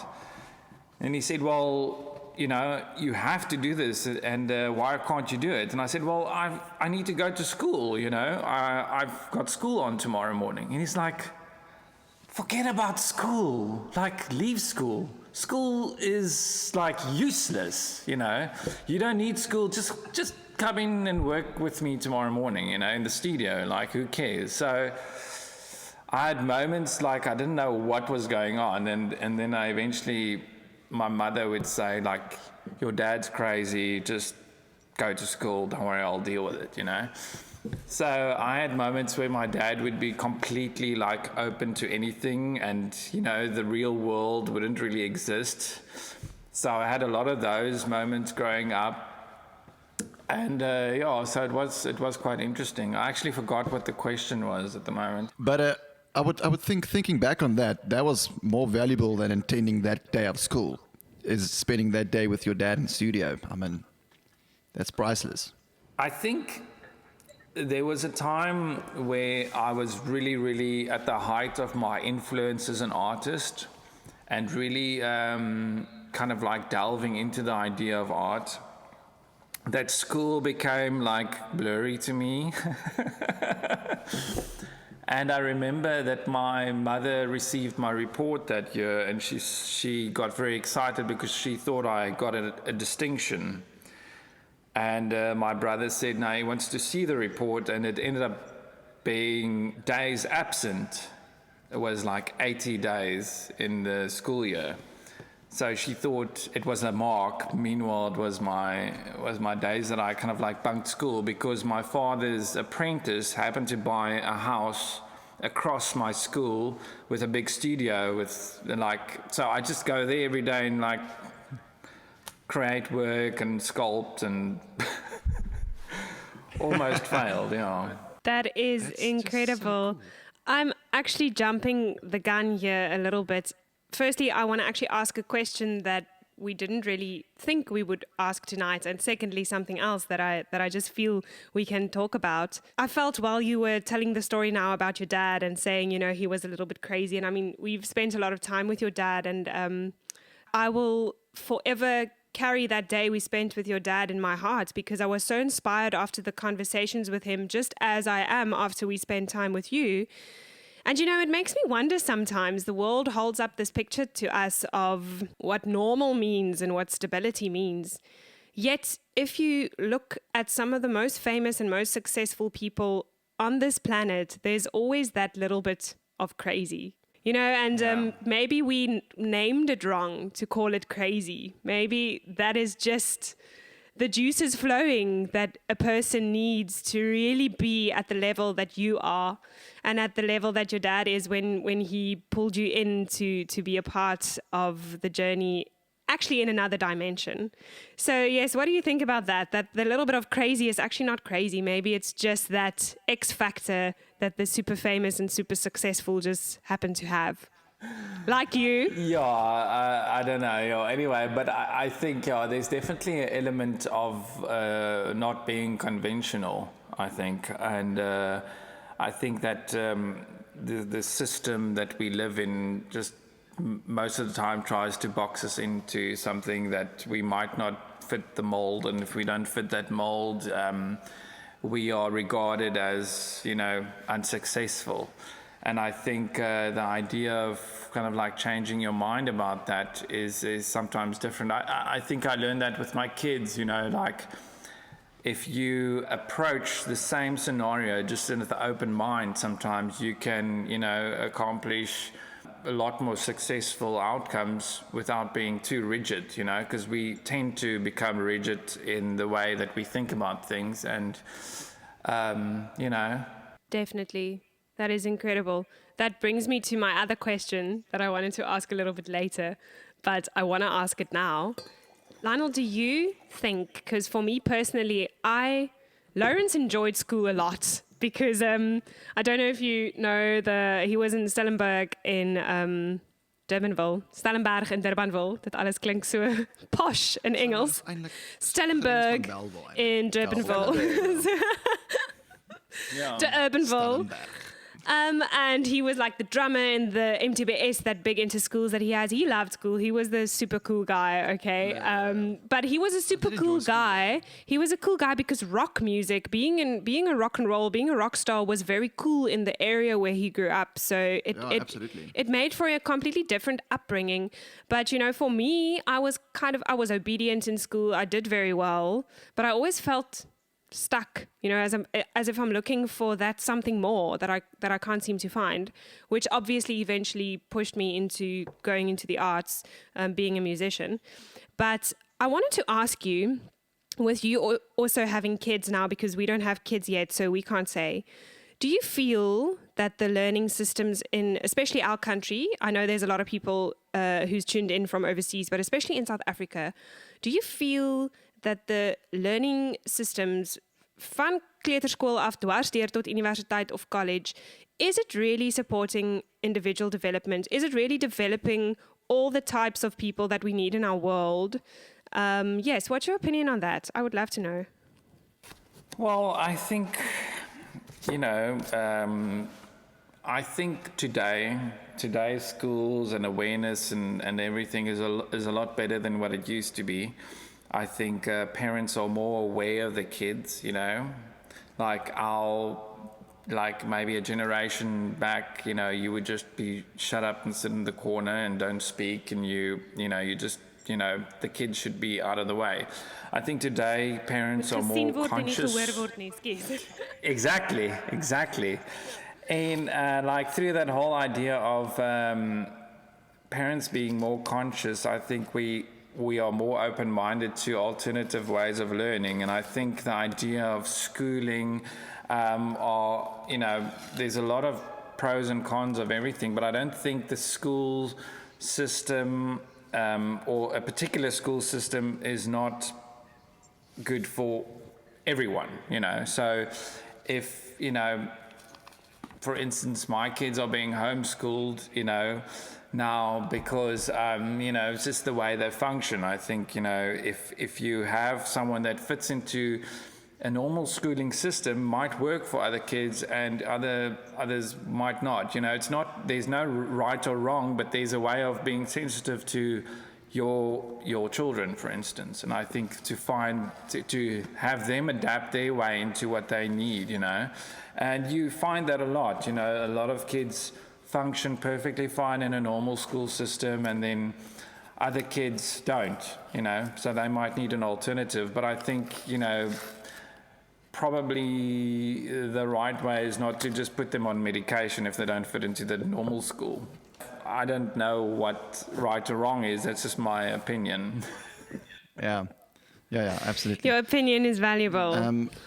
[SPEAKER 3] And he said, well, you know, you have to do this, and why can't you do it? And I said, well, I need to go to school, you know, I've got school on tomorrow morning. And he's like, forget about school, like leave school. School is like useless, you know, you don't need school, just come in and work with me tomorrow morning, you know, in the studio, like who cares? So I had moments like I didn't know what was going on, and then I eventually, my mother would say like, your dad's crazy, just go to school, don't worry, I'll deal with it, you know. So I had moments where my dad would be completely like open to anything, and you know, the real world wouldn't really exist. So I had a lot of those moments growing up. And so it was quite interesting. I actually forgot what the question was at the moment.
[SPEAKER 1] But I would think, thinking back on that was more valuable than attending that day of school, is spending that day with your dad in the studio. I mean, that's priceless.
[SPEAKER 3] I think there was a time where I was really, really at the height of my influence as an artist, and really kind of like delving into the idea of art. That school became like blurry to me. And I remember that my mother received my report that year, and she got very excited because she thought I got a distinction. And my brother said, no, he wants to see the report, and it ended up being days absent. It was like 80 days in the school year. So she thought it was a mark. Meanwhile, it was my days that I kind of like bunked school, because my father's apprentice happened to buy a house across my school with a big studio with like, so I just go there every day and like create work and sculpt and almost failed, yeah.
[SPEAKER 2] That is incredible. So cool. I'm actually jumping the gun here a little bit. Firstly, I want to actually ask a question that we didn't really think we would ask tonight. And secondly, something else that I just feel we can talk about. I felt while you were telling the story now about your dad and saying, you know, he was a little bit crazy. And I mean, we've spent a lot of time with your dad, and I will forever carry that day we spent with your dad in my heart because I was so inspired after the conversations with him, just as I am after we spend time with you. And, it makes me wonder sometimes. The world holds up this picture to us of what normal means and what stability means. Yet, if you look at some of the most famous and most successful people on this planet, there's always that little bit of crazy. And maybe we named it wrong to call it crazy. Maybe that is just the juices flowing that a person needs to really be at the level that you are and at the level that your dad is when he pulled you in to be a part of the journey, actually in another dimension. So yes, what do you think about that? That the little bit of crazy is actually not crazy. Maybe it's just that X factor that the super famous and super successful just happen to have. Like you.
[SPEAKER 3] Yeah, I don't know. Anyway, but I think there's definitely an element of not being conventional, I think. And I think that the system that we live in just most of the time tries to box us into something that we might not fit the mold. And if we don't fit that mold, we are regarded as, unsuccessful. And I think the idea of kind of like changing your mind about that is sometimes different. I think I learned that with my kids, like if you approach the same scenario just with an open mind, sometimes you can, accomplish a lot more successful outcomes without being too rigid, because we tend to become rigid in the way that we think about things and,
[SPEAKER 2] Definitely. That is incredible. That brings me to my other question that I wanted to ask a little bit later, but I want to ask it now. Lionel, do you think, because for me personally, Lourens enjoyed school a lot because I don't know if you know, he was in Stellenberg in Durbanville. Stellenberg in Durbanville. Dat alles klinkt so posh in Engels. Stellenberg in Durbanville. Durbanville. And he was like the drummer in the MTBS, that big into schools that he has. He loved school. He was the super cool guy, okay? But he was a super cool guy. He was a cool guy because rock music, being a rock and roll, being a rock star was very cool in the area where he grew up. So it made for a completely different upbringing. But, for me, I was obedient in school. I did very well, but I always felt stuck, as if I'm looking for that something more that I can't seem to find, which obviously eventually pushed me into going into the arts, being a musician. But I wanted to ask you, with you also having kids now, because we don't have kids yet, so we can't say, do you feel that the learning systems in, especially our country, I know there's a lot of people who's tuned in from overseas, but especially in South Africa, do you feel that the learning systems van kleuterskool af dwars deur tot universiteit of college, is it really supporting individual development? Is it really developing all the types of people that we need in our world? Yes, what's your opinion on that? I would love to know.
[SPEAKER 3] Well, I think, I think today's schools and awareness and everything is a lot better than what it used to be. I think parents are more aware of the kids, like maybe a generation back, you would just be shut up and sit in the corner and don't speak, and the kids should be out of the way. I think today parents are more conscious. Exactly. And through that whole idea of parents being more conscious, I think we are more open-minded to alternative ways of learning. And I think the idea of schooling there's a lot of pros and cons of everything, but I don't think the school system or a particular school system is not good for everyone, So if, for instance, my kids are being homeschooled, now because it's just the way they function. I think if you have someone that fits into a normal schooling system, might work for other kids and others might not. It's not, there's no right or wrong, but there's a way of being sensitive to your children, for instance. And I think to have them adapt their way into what they need, and you find that a lot. A lot of kids function perfectly fine in a normal school system, and then other kids don't, so they might need an alternative. But I think, probably the right way is not to just put them on medication if they don't fit into the normal school. I don't know what right or wrong is. That's just my opinion.
[SPEAKER 1] Yeah, absolutely.
[SPEAKER 2] Your opinion is valuable.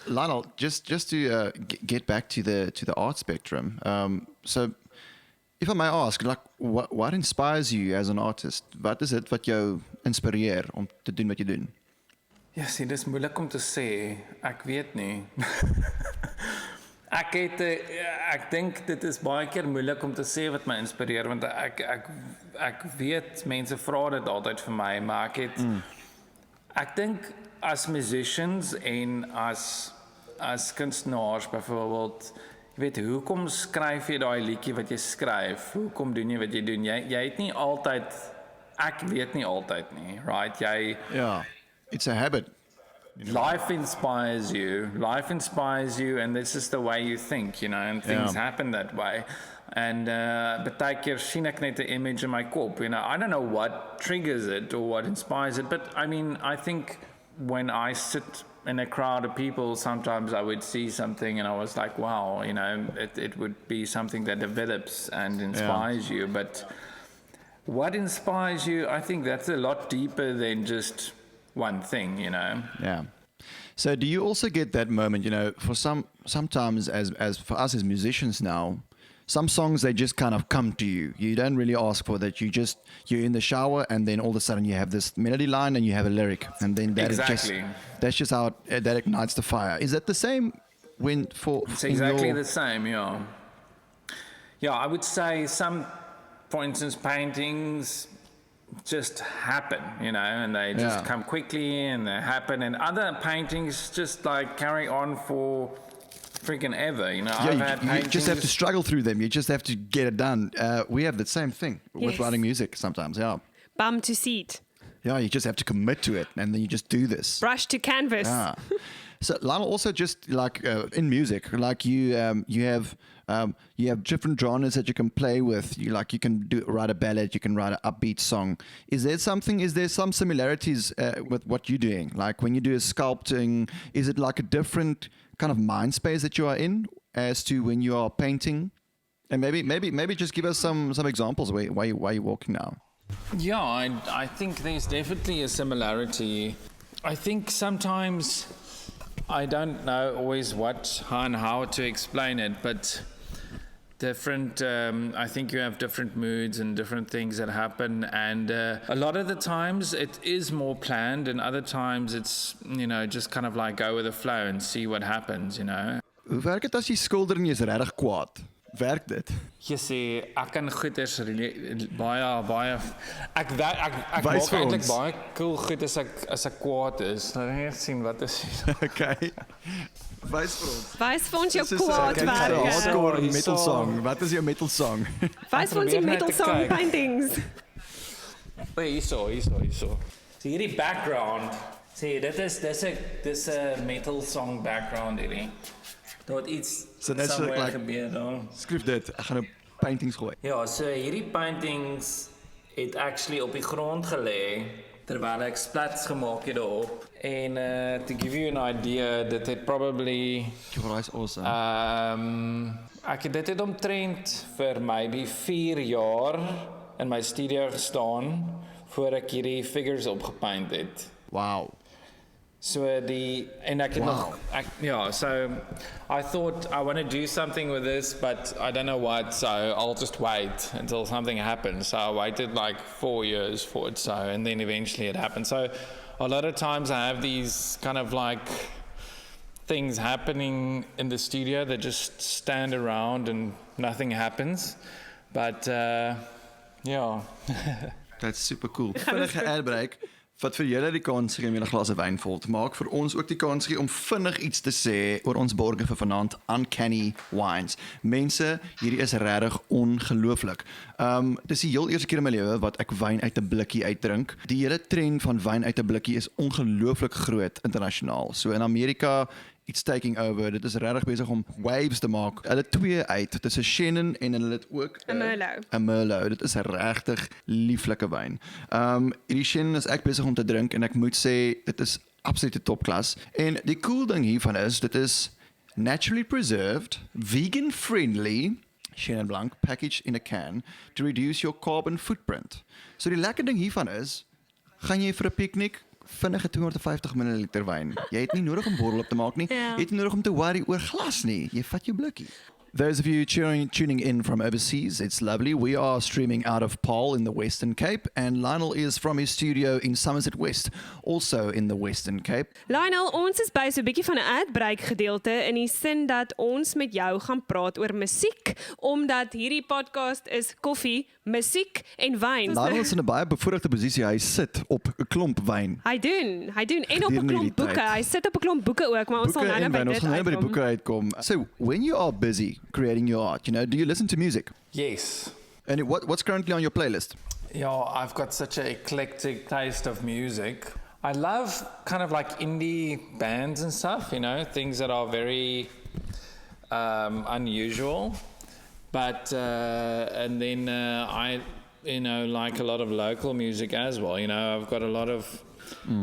[SPEAKER 1] Lionel, just to get back to the art spectrum. So, if I may ask, like, what inspires you as an artist? Wat is dit wat jou inspireer om te doen wat jy doen?
[SPEAKER 3] Ja, sien, dis moeilik om te sê. Ek weet nie. Ek dink dit is baie keer moeilik om te sê wat my inspireer, want ek weet mense vra dit altyd vir my, maar ek dink as musicians en as kunstenaars byvoorbeeld, jy weet, hoekom skryf jy daai liedjie wat jy skryf? Hoekom doen jy wat jy doen? Jy het nie altyd, ek weet nie altyd nie, right?
[SPEAKER 1] Yeah, it's a habit.
[SPEAKER 3] Life inspires you, and this is the way you think, and things happen that way. And baie keer sien ek net 'n image in my kop, I don't know what triggers it or what inspires it, but I mean, I think when I sit in a crowd of people, sometimes I would see something and I was like, wow, it would be something that develops and inspires you. But what inspires you, I think that's a lot deeper than just one thing,
[SPEAKER 1] Yeah. So do you also get that moment, for sometimes as for us as musicians now, some songs, they just kind of come to you. You don't really ask for that. You're in the shower and then all of a sudden you have this melody line and you have a lyric, and then that's just how that ignites the fire. Is that the same
[SPEAKER 3] It's exactly the same, yeah. Yeah, I would say for instance, paintings just happen, and they just come quickly and they happen, and other paintings just like carry on for freaking ever,
[SPEAKER 1] you just have to struggle through them. You just have to get it done. We have the same thing with writing music sometimes.
[SPEAKER 2] Bum to seat.
[SPEAKER 1] Yeah, you just have to commit to it, and then you just do this.
[SPEAKER 2] Brush to canvas.
[SPEAKER 1] So Lionel, also just like in music, like you have different genres that you can play with. You can write a ballad, you can write an upbeat song. Is there some similarities with what you're doing? Like when you do a sculpting, is it like a different kind of mind space that you are in as to when you are painting? And maybe just give us some examples why you're walking now.
[SPEAKER 3] Yeah, I think there's definitely a similarity. I think sometimes I don't know always how to explain it, but different, I think you have different moods and different things that happen, and a lot of the times it is more planned, and other times it's, just kind of like go with the flow and see what happens,
[SPEAKER 1] Hoe werk dit as jy skilder en jy's regtig kwaad? Werk dit?
[SPEAKER 3] Jy sê ek kan goeders baie ek maak eintlik baie cool goed as ek kwaad is. Nou net sien wat is
[SPEAKER 1] Okay. Wys vir ons.
[SPEAKER 2] Wys vir ons jou kwaad werk.
[SPEAKER 1] Hardcore metal song. Wat is jou metal song?
[SPEAKER 2] Wys vir ons die metal song paintings.
[SPEAKER 3] Hierso. So hierdie background, sê dis 'n metal song background hierdie. Daar iets somewhere gebeur daar.
[SPEAKER 1] Skryf dit, ek gaan nou paintings gooi.
[SPEAKER 3] Ja, so hierdie paintings het actually op die grond gelê terwyl ek splats gemaak het daarop. En to give you an idea, dit het probably
[SPEAKER 1] awesome.
[SPEAKER 3] Dit het omtrent vir maybe 4 jaar in my studio gestaan voor ek hierdie figures opgepaint het.
[SPEAKER 1] Wow.
[SPEAKER 3] So so I thought I want to do something with this, but I don't know what, so I'll just wait until something happens. So I waited like 4 years for it, and then eventually it happened. So a lot of times I have these kind of like things happening in the studio that just stand around and nothing happens. But
[SPEAKER 1] That's super cool. Vinnige uitbreek. Wat vir julle die kans gee om julle glase wyn vol te maak, vir ons ook die kans gee om vinnig iets te sê oor ons borge vir vanaand, Uncanny Wines. Mense, hierdie is regtig ongelooflik. Dis die heel eerste keer in my lewe wat ek wyn uit 'n blikkie uitdrink. Die hele trend van wyn uit 'n blikkie is ongelooflik groot internasionaal. So in Amerika, it's taking over. Dit is regtig besig om waves te maak. Hulle twee uit. Dit is 'n Chenin en hulle het ook
[SPEAKER 2] 'n Merlot.
[SPEAKER 1] 'n Merlot. Dit is 'n regtig lieflike wyn. Hierdie Chenin is ek besig om te drink en ek moet sê dit is absolute topklas. En die cool ding hiervan is dit is naturally preserved, vegan friendly, Chenin Blanc, packaged in a can to reduce your carbon footprint. So die lekker ding hiervan is, gaan jy vir 'n piknik vinnige 250 ml wyn. Jy het nie nodig om bottel op te maak nie.
[SPEAKER 2] Ja.
[SPEAKER 1] Jy het nie nodig om te worry oor glas nie. Jy vat jou blikkie. Those of you tuning in from overseas, it's lovely. We are streaming out of Paarl in the Western Cape, and Lionel is from his studio in Somerset West, also in the Western Cape.
[SPEAKER 2] Lionel, ons is by so 'n bietjie van 'n uitbreek gedeelte in die sin dat ons met jou gaan praat oor musiek, omdat hierdie podcast is koffie, musiek en wyn.
[SPEAKER 1] Lionel is in 'n baie bevoordeelde posisie. Hy sit op 'n klomp wyn.
[SPEAKER 2] Hy doen en op 'n
[SPEAKER 1] Gedurende
[SPEAKER 2] klomp
[SPEAKER 1] die
[SPEAKER 2] boeke.
[SPEAKER 1] tyd.
[SPEAKER 2] Hy sit op 'n klomp boeke ook, maar ons sal nou
[SPEAKER 1] en
[SPEAKER 2] by
[SPEAKER 1] wyn. Ons
[SPEAKER 2] dit
[SPEAKER 1] gaan nou by die
[SPEAKER 2] uitkom.
[SPEAKER 1] boeke uitkom. So, when you are busy creating your art, do you listen to music?
[SPEAKER 3] Yes.
[SPEAKER 1] And what's currently on your playlist?
[SPEAKER 3] Yeah, I've got such an eclectic taste of music. I love kind of like indie bands and stuff, things that are very unusual. But, and then I, like a lot of local music as well. I've got a lot of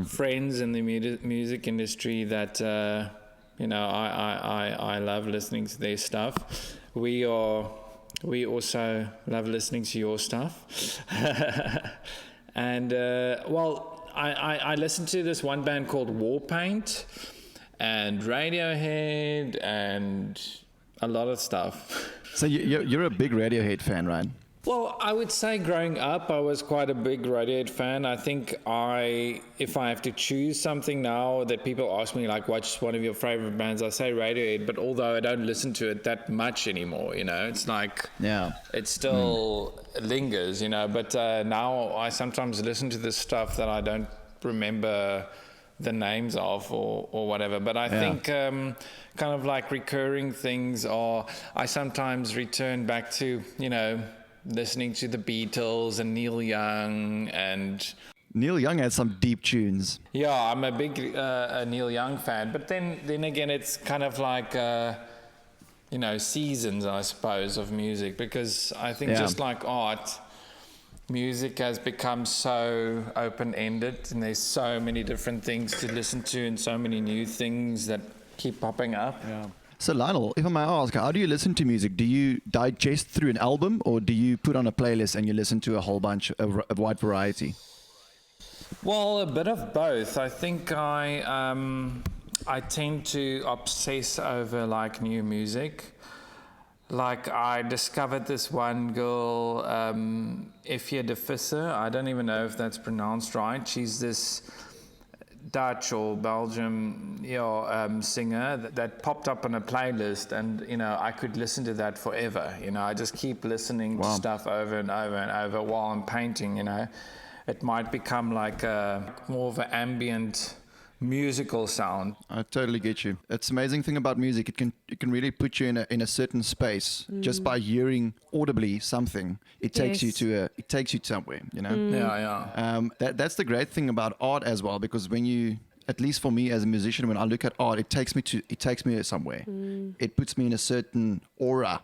[SPEAKER 3] friends in the music industry that, I love listening to their stuff. We also love listening to your stuff. And, I listened to this one band called Warpaint and Radiohead and a lot of stuff.
[SPEAKER 1] So you're a big Radiohead fan, right?
[SPEAKER 3] Well, I would say growing up, I was quite a big Radiohead fan. I think if I have to choose something now that people ask me, like, what's one of your favorite bands, I say Radiohead, but although I don't listen to it that much anymore, it's like, it still lingers, but now I sometimes listen to this stuff that I don't remember the names of or whatever. But I think kind of like recurring things are, I sometimes return back to, listening to the Beatles and Neil Young and...
[SPEAKER 1] Neil Young has some deep tunes.
[SPEAKER 3] Yeah, I'm a big Neil Young fan. But then again, it's kind of like, seasons, I suppose, of music. Because I think just like art, music has become so open-ended. And there's so many different things to listen to and so many new things that keep popping up.
[SPEAKER 1] Yeah. So Lionel, if I may ask, how do you listen to music? Do you digest through an album, or do you put on a playlist and you listen to a whole bunch, a wide variety?
[SPEAKER 3] Well, a bit of both. I think I tend to obsess over like new music. Like I discovered this one girl, Esté Rabé. I don't even know if that's pronounced right. She's this Dutch or Belgium singer that popped up on a playlist, and I could listen to that forever. I just keep listening to stuff over and over and over while I'm painting. It might become like more of an ambient musical sound.
[SPEAKER 1] I totally get you. It's the amazing thing about music. It can really put you in a certain space just by hearing audibly something. It takes you to somewhere. That's the great thing about art as well, because when you, at least for me as a musician, when I look at art, it takes me somewhere. It puts me in a certain aura,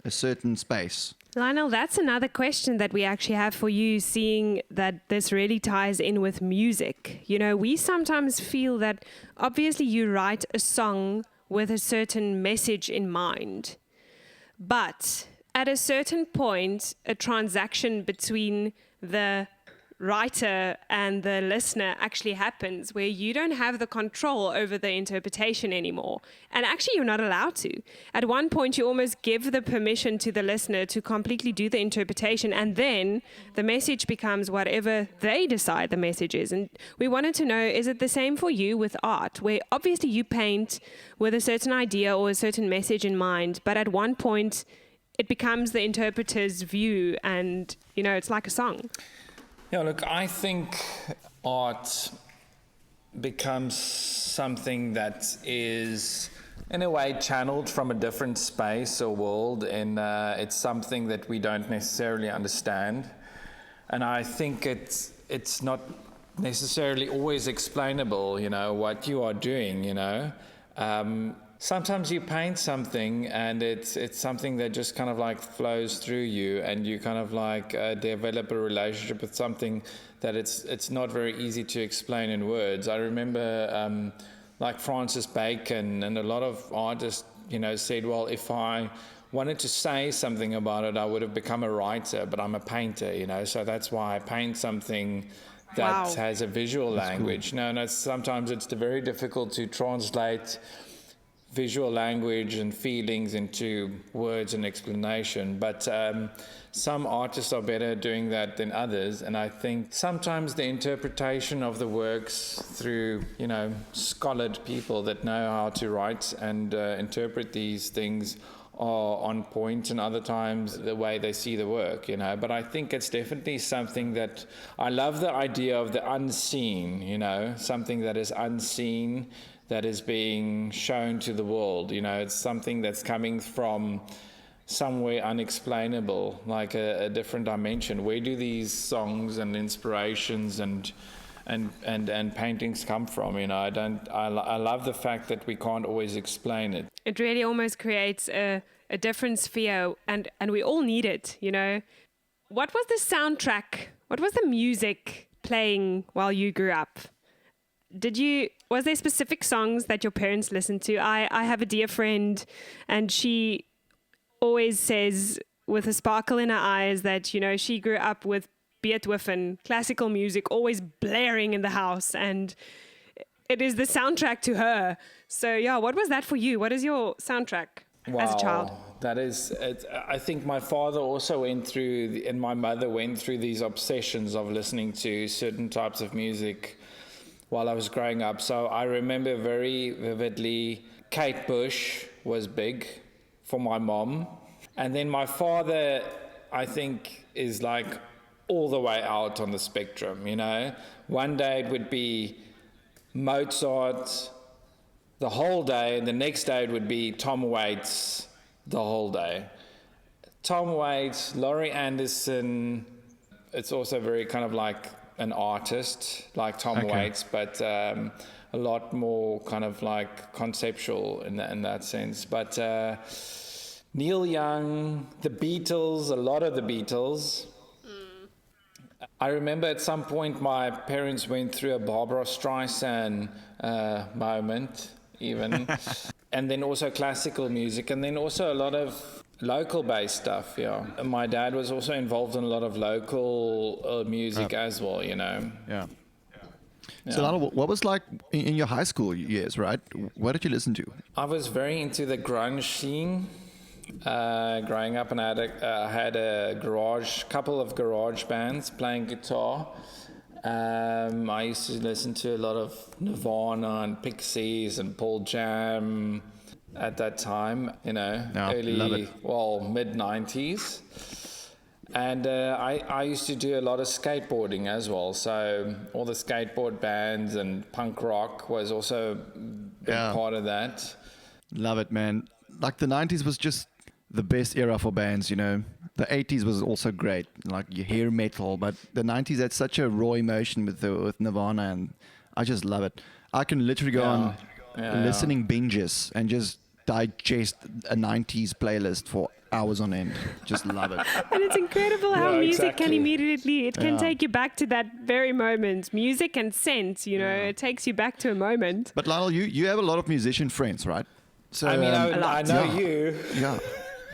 [SPEAKER 1] a certain space.
[SPEAKER 2] Lionel, that's another question that we actually have for you, seeing that this really ties in with music. We sometimes feel that obviously you write a song with a certain message in mind, but at a certain point, a transaction between the writer and the listener actually happens where you don't have the control over the interpretation anymore. And actually, you're not allowed to. At one point, you almost give the permission to the listener to completely do the interpretation, and then the message becomes whatever they decide the message is. And we wanted to know, is it the same for you with art, where obviously you paint with a certain idea or a certain message in mind, but at one point, it becomes the interpreter's view, and, it's like a song.
[SPEAKER 3] Yeah, look, I think art becomes something that is in a way channeled from a different space or world, and it's something that we don't necessarily understand. And I think it's not necessarily always explainable, what you are doing, Sometimes you paint something and it's something that just kind of like flows through you, and you kind of like develop a relationship with something that it's not very easy to explain in words. I remember like Francis Bacon and a lot of artists, said, well, if I wanted to say something about it, I would have become a writer, but I'm a painter, so that's why I paint something that has a visual language. Cool. No, sometimes it's very difficult to translate visual language and feelings into words and explanation, but some artists are better doing that than others, and I think sometimes the interpretation of the works through scholared people that know how to write and interpret these things are on point, and other times the way they see the work, but I think it's definitely something that I love, the idea of the unseen, something that is unseen that is being shown to the world. It's something that's coming from somewhere unexplainable, like a different dimension. Where do these songs and inspirations and paintings come from? I love the fact that we can't always explain it.
[SPEAKER 2] It really almost creates a different sphere, and we all need it, What was the soundtrack? What was the music playing while you grew up? Was there specific songs that your parents listened to? I have a dear friend, and she always says with a sparkle in her eyes that, she grew up with Beethoven, classical music, always blaring in the house, and it is the soundtrack to her. So yeah, what was that for you? What is your soundtrack as a child?
[SPEAKER 3] That is, I think my father also went through, and my mother went through these obsessions of listening to certain types of music while I was growing up. So I remember very vividly, Kate Bush was big for my mom. And then my father, I think, is like all the way out on the spectrum, One day it would be Mozart the whole day, and the next day it would be Tom Waits the whole day. Tom Waits, Laurie Anderson, it's also very kind of like an artist like Tom Waits, but a lot more kind of like conceptual in that sense. But Neil Young, the Beatles, a lot of the Beatles. I remember at some point my parents went through a Barbara Streisand moment even, and then also classical music, and then also a lot of local-based stuff, yeah. And my dad was also involved in a lot of local music as well,
[SPEAKER 1] Yeah. So, Lionel, what was like in your high school years, right? What did you listen to?
[SPEAKER 3] I was very into the grunge scene growing up, and I had a couple of garage bands playing guitar. I used to listen to a lot of Nirvana and Pixies and Pearl Jam at that time, early, mid-90s. And I used to do a lot of skateboarding as well. So all the skateboard bands and punk rock was also a big part of that.
[SPEAKER 1] Love it, man. Like the 90s was just the best era for bands, The 80s was also great, like you hear metal, but the 90s had such a raw emotion with Nirvana, and I just love it. I can literally go on listening binges and just digest a 90s playlist for hours on end. Just love it.
[SPEAKER 2] And it's incredible how music can immediately, it can take you back to that very moment. Music and sense, it takes you back to a moment.
[SPEAKER 1] But Lionel, you have a lot of musician friends, right?
[SPEAKER 3] So I know you.
[SPEAKER 1] Yeah.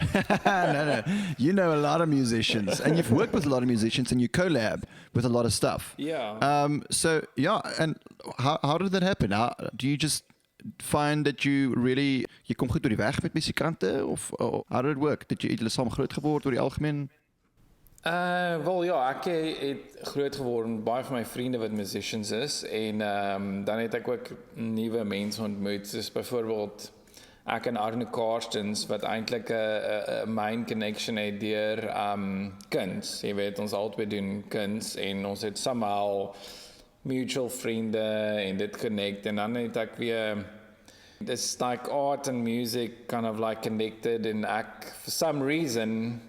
[SPEAKER 1] No. You know a lot of musicians, and you've worked with a lot of musicians, and you collab with a lot of stuff.
[SPEAKER 3] Yeah.
[SPEAKER 1] And how did that happen? Do you just find that you kom goed door die weg met musikante, of how did it work? Did julle saam groot geword oor die algemeen?
[SPEAKER 3] Ek het groot geworden, baie van my vriende wat musicians is, en dan het ek ook nuwe mense ontmoet, soos byvoorbeeld ek en Arno Karstens, wat eintlik 'n main connection het deur kuns. Jy weet, ons albei doen kuns, en ons het somehow mutual vriende en dit connect en dan het ek weer it's like art and music kind of like connected and ek for some reason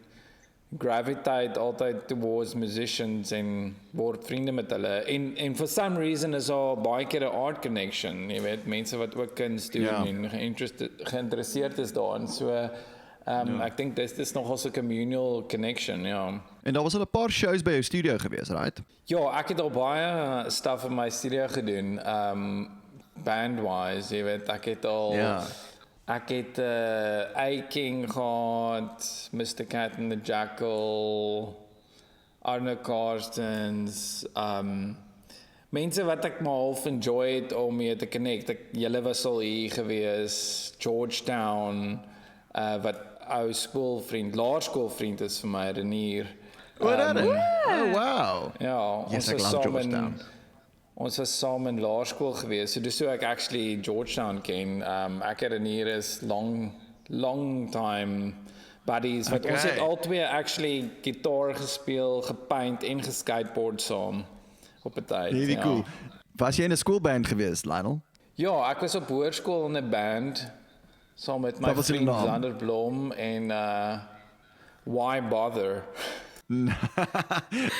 [SPEAKER 3] gravitate altyd towards musicians en word vriende met hulle en for some reason is daar baie keer 'n art connection, jy weet, mense wat ook kuns doen en geïnteresseerd is daarin, so ek dink dis nogal so 'n communal connection, ja.
[SPEAKER 1] En daar was al 'n paar shows by jou studio gewees, right?
[SPEAKER 3] Ja, ek het al baie stuff in my studio gedoen, band-wise, jy weet, ek het al ek het A-King gehad, Mr. Cat and the Jackal, Arno Karstens, mense wat ek maar half enjoy het om mee te connect. Julle was al hier gewees, Georgetown, wat ou skoolvriend, laerskoolvriend is vir my, Renier.
[SPEAKER 1] Oh, wow.
[SPEAKER 3] Ja,
[SPEAKER 1] yes, ek love Georgetown.
[SPEAKER 3] Ons was saam in laerskool gewees, so dis hoe ek actually Georgetown ken. Ek en Renier is long time buddies, wat ons het albei actually gitaar gespeel, gepaint en geskateboard saam op 'n tyd.
[SPEAKER 1] Really cool. Was jy in 'n skoolband gewees, Lionel?
[SPEAKER 3] Ja, ek was op hoërskool in 'n band, saam met my vriend Zander Blom en Why Bother?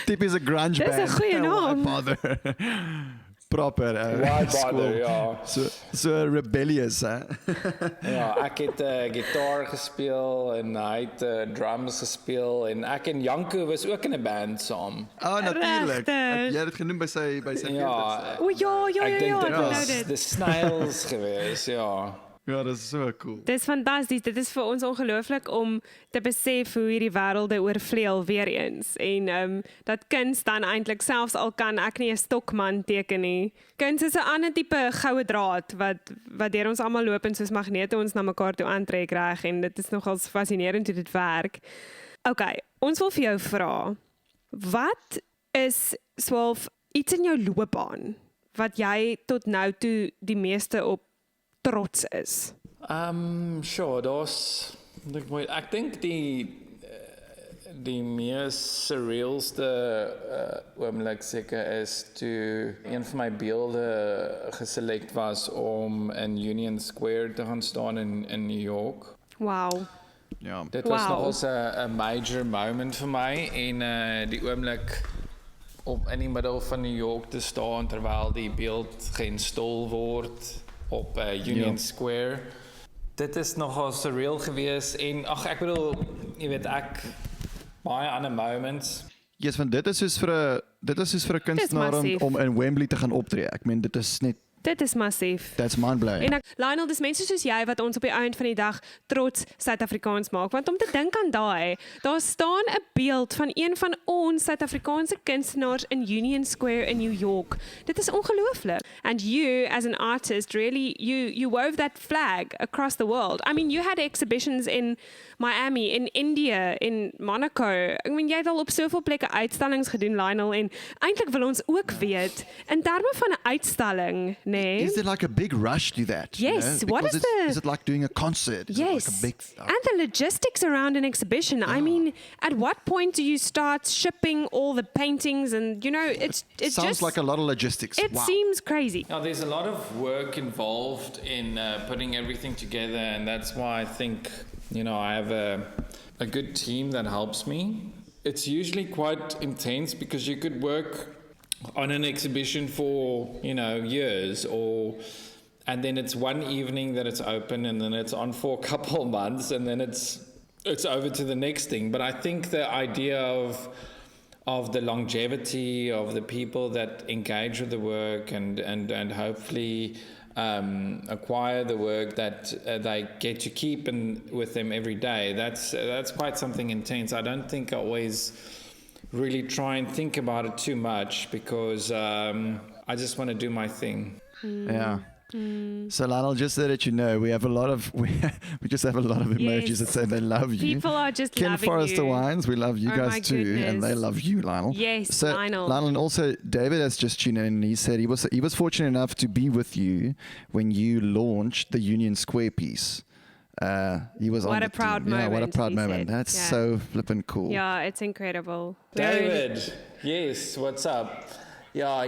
[SPEAKER 1] Typies 'n grunge band.
[SPEAKER 2] Dis 'n goeie naam.
[SPEAKER 1] Why bother? Proper.
[SPEAKER 3] Why bother, ja.
[SPEAKER 1] So rebellious, hè?
[SPEAKER 3] Ja, ek het gitaar gespeel en hy het drums gespeel en ek en Janko was ook in 'n band saam.
[SPEAKER 1] Oh, natuurlik. Jy het dit genoem by sy
[SPEAKER 3] ja.
[SPEAKER 2] O ja,
[SPEAKER 3] Ek dink dit
[SPEAKER 2] ja,
[SPEAKER 3] was the Snails geweest, ja.
[SPEAKER 1] Ja, dit is so cool.
[SPEAKER 2] Dis fantasties. Dit is vir ons ongelooflik om te besef hoe hierdie wêrelde oorvleuel weer eens. En dat kuns dan eintlik selfs al kan ek nie 'n stokman teken nie. Kuns is 'n ander tipe goue draad wat deur ons almal loop en soos magnete ons na mekaar toe aantrek reg en dit is nogal fascinerend hoe dit werk. Okay, ons wil vir jou vra. Wat is swaalf iets in jou loopbaan wat jy tot nou toe die meeste op trots is?
[SPEAKER 3] Sure, ek dink die mees surrealste oomblik seker is toe een van my beelde geselect was om in Union Square te gaan staan in New York.
[SPEAKER 2] Wow.
[SPEAKER 1] Ja.
[SPEAKER 3] Dit was nogals 'n major moment vir my en die oomblik om in die middel van New York te staan terwyl die beeld geïnstal word op Union Square. Dit is nogal surreal geweest en ek bedoel, jy weet ek baie ander moments.
[SPEAKER 1] Yes, want dit is soos vir 'n kunstenaar om in Wembley te gaan optree. Ek meen dit is net
[SPEAKER 2] Dit is massief.
[SPEAKER 1] That's mind-blowing.
[SPEAKER 2] En Lionel, dis mense soos jy wat ons op die einde van die dag trots Suid-Afrikaans maak. Want om te dink aan daar staan 'n beeld van een van ons Suid-Afrikaanse kunstenaars in Union Square in New York. Dit is ongelooflik. And you, as an artist, really, you wove that flag across the world. I mean, you had exhibitions in Miami, in India, in Monaco. I mean, jy het al op soveel plekke uitstallings gedoen, Lionel, en eintlik wil ons ook weet, in terme van 'n uitstalling, nee.
[SPEAKER 1] Is there like a big rush to that?
[SPEAKER 2] Yes.
[SPEAKER 1] You know?
[SPEAKER 2] What
[SPEAKER 1] is it like doing a concert? Is
[SPEAKER 2] yes.
[SPEAKER 1] it like a big
[SPEAKER 2] And the logistics around an exhibition. I mean, at what point do you start shipping all the paintings and, you know, it
[SPEAKER 1] sounds
[SPEAKER 2] just
[SPEAKER 1] like a lot of logistics.
[SPEAKER 2] It seems crazy.
[SPEAKER 3] Now, there's a lot of work involved in putting everything together, and that's why I think, you know, I have a good team that helps me. It's usually quite intense because you could work on an exhibition for, you know, years, and then it's one evening that it's open, and then it's on for a couple of months, and then it's over to the next thing. But I think the idea of the longevity of the people that engage with the work and hopefully acquire the work that they get to keep with them every day, that's quite something intense. I don't think I always really try and think about it too much because I just want to do my thing.
[SPEAKER 1] Yeah. So Lionel, just so that you know, we just have a lot of emojis that say they love you.
[SPEAKER 2] People are just
[SPEAKER 1] Ken
[SPEAKER 2] loving
[SPEAKER 1] Forrester
[SPEAKER 2] you.
[SPEAKER 1] Wines, we love you guys too,
[SPEAKER 2] goodness.
[SPEAKER 1] and they love you, Lionel.
[SPEAKER 2] Yes,
[SPEAKER 1] so,
[SPEAKER 2] Lionel.
[SPEAKER 1] And also David has just tuned in, and he said he was fortunate enough to be with you when you launched the Union Square piece. He was
[SPEAKER 2] What
[SPEAKER 1] on
[SPEAKER 2] a
[SPEAKER 1] the
[SPEAKER 2] proud
[SPEAKER 1] team.
[SPEAKER 2] moment,
[SPEAKER 1] Yeah, what a proud
[SPEAKER 2] he
[SPEAKER 1] moment.
[SPEAKER 2] said.
[SPEAKER 1] That's
[SPEAKER 2] Yeah.
[SPEAKER 1] so flippin' cool.
[SPEAKER 2] Yeah, it's incredible.
[SPEAKER 3] David, yes, what's up? Yeah,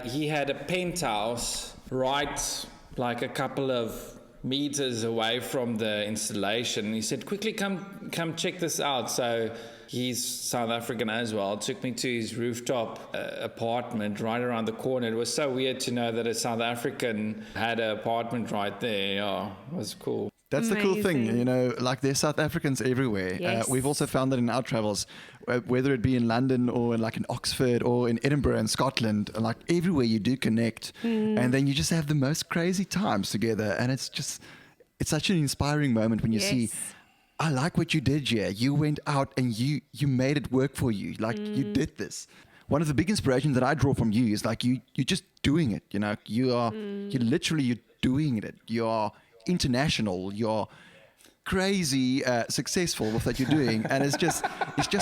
[SPEAKER 3] he had a penthouse right like a couple of meters away from the installation. He said, quickly come check this out. So he's South African as well. Took me to his rooftop apartment right around the corner. It was so weird to know that a South African had an apartment right there. Yeah, it was cool.
[SPEAKER 1] That's the cool thing, you know, like there's South Africans everywhere.
[SPEAKER 2] Yes.
[SPEAKER 1] We've also found that in our travels, whether it be in London or like in Oxford or in Edinburgh and Scotland, like everywhere you do connect. And then you just have the most crazy times together. And it's such an inspiring moment when you see, I like what you did here. You went out and you made it work for you. Like you did this. One of the big inspirations that I draw from you is like you're just doing it. You know, you're doing it. You're international, you're crazy successful with what you're doing, and it's just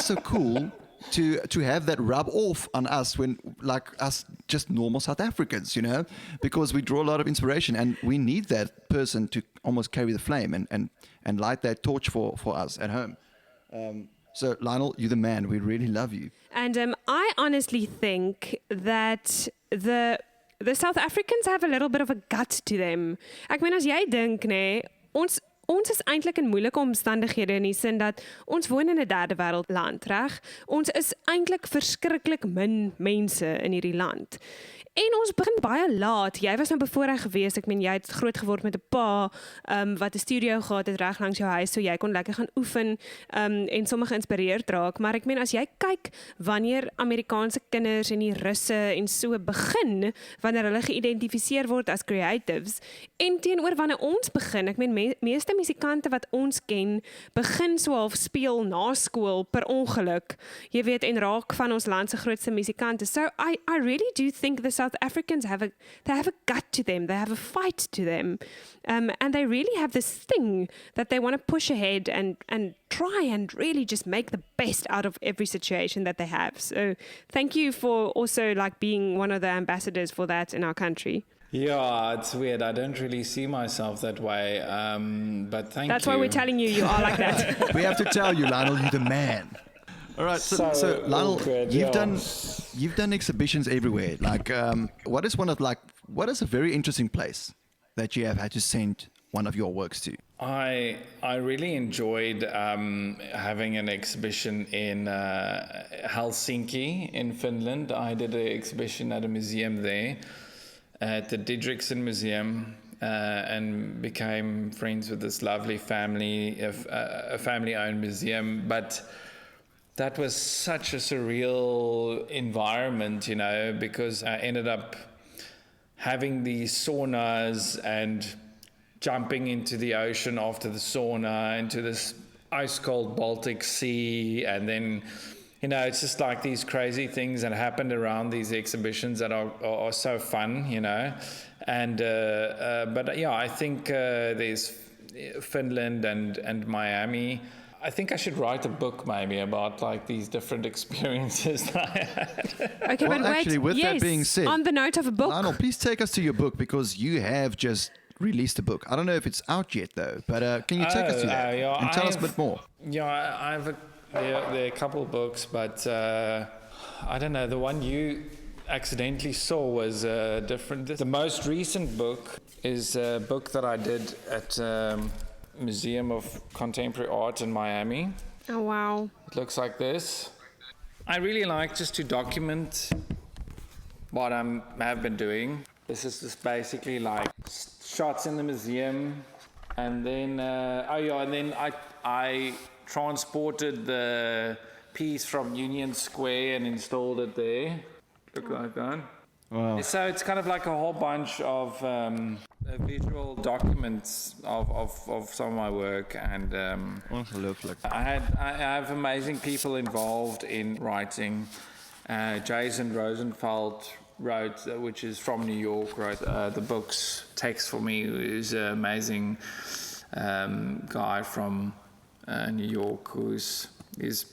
[SPEAKER 1] so cool to have that rub off on us when like us just normal South Africans, you know, because we draw a lot of inspiration and we need that person to almost carry the flame and light that torch for us at home. So Lionel, you're the man. We really love you. And
[SPEAKER 2] I honestly think that the South Africans have a little bit of a gut to them. Ek meen as jy dink, nee, ons is eintlik in moeilike omstandighede in die sin dat ons woon in 'n derde wêreld land, reg? Ons is eintlik verskriklik min mense in hierdie land. En ons begin baie laat. Jy was nou bevoorreg geweest. Ek meen jy het groot geword met 'n pa wat 'n studio gehad het reg langs jou huis, so jy kon lekker gaan oefen en sommer geïnspireerd raak. Maar ek meen as jy kyk wanneer Amerikaanse kinders en die Russe en so begin, wanneer hulle geïdentifiseer word as creatives en teenoor wanneer ons begin, ek meen meeste musikante wat ons ken, begin so half speel na skool per ongeluk. Jy weet en raak van ons land se grootste musikante. So I really do think the South Africans have a gut to them. They have a fight to them, and they really have this thing that they want to push ahead and try and really just make the best out of every situation that they have. So thank you for also like being one of the ambassadors for that in our country.
[SPEAKER 3] Yeah, it's weird. I don't really see myself that way, but thank you.
[SPEAKER 2] That's why we're telling you are like that.
[SPEAKER 1] We have to tell you, Lionel, you're the man. All right, so Lionel,
[SPEAKER 3] awkward,
[SPEAKER 1] you've done exhibitions everywhere. Like, what is a very interesting place that you have had to send one of your works to?
[SPEAKER 3] I really enjoyed having an exhibition in Helsinki in Finland. I did an exhibition at a museum there, at the Didriksen Museum, and became friends with this lovely family, a family-owned museum, but that was such a surreal environment, you know, because I ended up having these saunas and jumping into the ocean after the sauna, into this ice-cold Baltic Sea, and then, you know, it's just like these crazy things that happened around these exhibitions that are so fun, you know. And but yeah, I think there's Finland and Miami. I think I should write a book maybe about like these different experiences that I had.
[SPEAKER 2] Okay,
[SPEAKER 1] well,
[SPEAKER 2] but
[SPEAKER 1] actually,
[SPEAKER 2] wait,
[SPEAKER 1] with that being said,
[SPEAKER 2] on the note of a book,
[SPEAKER 1] Lionel, please take us to your book because you have just released a book. I don't know if it's out yet though, but can you take us to that and tell us a bit more?
[SPEAKER 3] Yeah, there are a couple of books, but I don't know. The one you accidentally saw was different. The most recent book is a book that I did at Museum of Contemporary Art in Miami.
[SPEAKER 2] Oh wow.
[SPEAKER 3] It looks like this. I really like just to document what I have been doing. This is just basically like shots in the museum, and then and then I transported the piece from Union Square and installed it there. Look like that. Wow. So it's kind of like a whole bunch of visual documents of some of my work, and I have amazing people involved in writing. Jason Rosenfeld wrote, which is from New York, wrote the book's text for me. He's an amazing guy from New York who's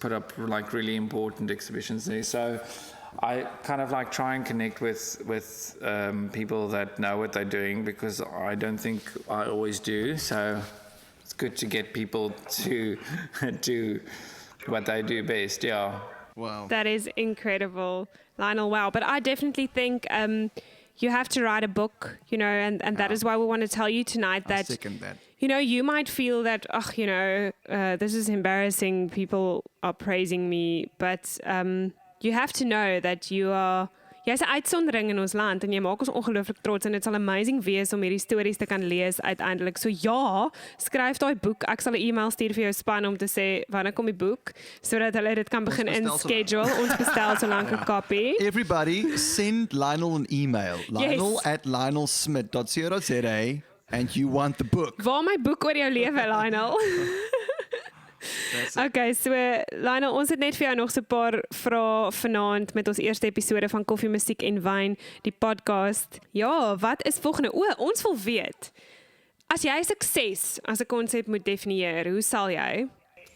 [SPEAKER 3] put up like really important exhibitions there. So I kind of like try and connect with people that know what they're doing, because I don't think I always do. So it's good to get people to do what they do best. Yeah.
[SPEAKER 1] Wow.
[SPEAKER 2] That is incredible, Lionel. Wow. But I definitely think you have to write a book, and that is why we want to tell you tonight that,
[SPEAKER 1] I second that.
[SPEAKER 2] You might feel that, this is embarrassing. People are praising me. But you have to know that you are... Jy's 'n uitsondering in ons land en jy maak ons ongelooflik trots en dit sal amazing wees om hierdie stories te kan lees uiteindelik. So ja, skryf daai boek. Ek sal 'n e-mail stuur vir jou span om te sê wanneer kom die boek sodat hulle dit kan begin inschedule. Ons bestel so lank 'n kopie.
[SPEAKER 1] Everybody send Lionel an email. Lionel@lionelsmit.co.za and you want the book.
[SPEAKER 2] Waar my boek oor jou lewe, Lionel? Okay, so Lionel, ons het net vir jou nog so 'n paar vrae vanaand met ons eerste episode van Koffie, Musiek en Wyn, die podcast. Ja, wat is volgende? Ons wil weet. As jy sukses as 'n konsep moet definieer, hoe sal jy?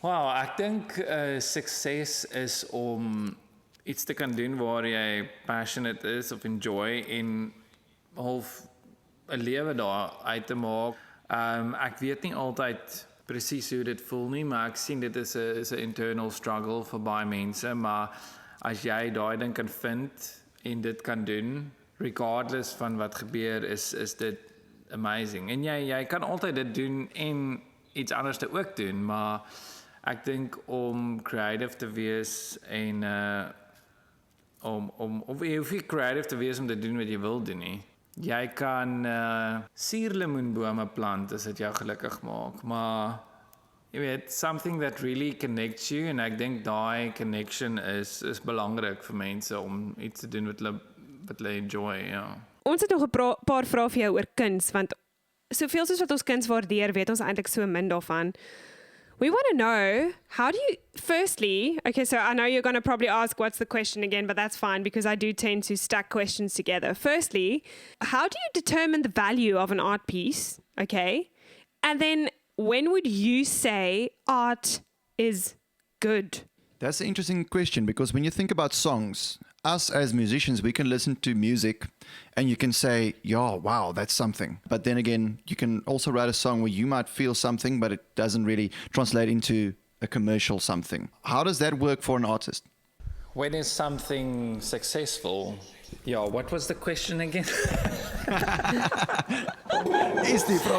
[SPEAKER 3] Wow, ek dink sukses is om iets te kan doen waar jy passionate is of enjoy en half 'n lewe daar uit te maak. Ek weet nie altyd presies hoe dit voel nie, maar ek sien dit is 'n internal struggle vir baie mense, maar as jy daai ding kan vind en dit kan doen, regardless van wat gebeur, is dit amazing. En jy kan altyd dit doen en iets anders te ook doen, maar ek dink om creative te wees en om jy hoef nie creative te wees om te doen wat jy wil doen nie. Jy kan suurlemoenbome plant as dit jou gelukkig maak, maar jy weet, something that really connects you, en ek dink daai connection is belangrik vir mense om iets te doen wat hulle enjoy, ja.
[SPEAKER 2] Ons het nog 'n paar vrae vir jou oor kuns, want soveel soos wat ons kuns waardeer, weet ons eintlik so min daarvan. We want to know, how do you, firstly, okay, so I know you're going to probably ask what's the question again, but that's fine because I do tend to stack questions together. Firstly, how do you determine the value of an art piece, okay? And then when would you say art is good?
[SPEAKER 1] That's an interesting question because when you think about songs, us as musicians, we can listen to music and you can say, yeah, wow, that's something. But then again, you can also write a song where you might feel something, but it doesn't really translate into a commercial something. How does that work for an artist?
[SPEAKER 3] When is something successful? Yeah, what was the question again?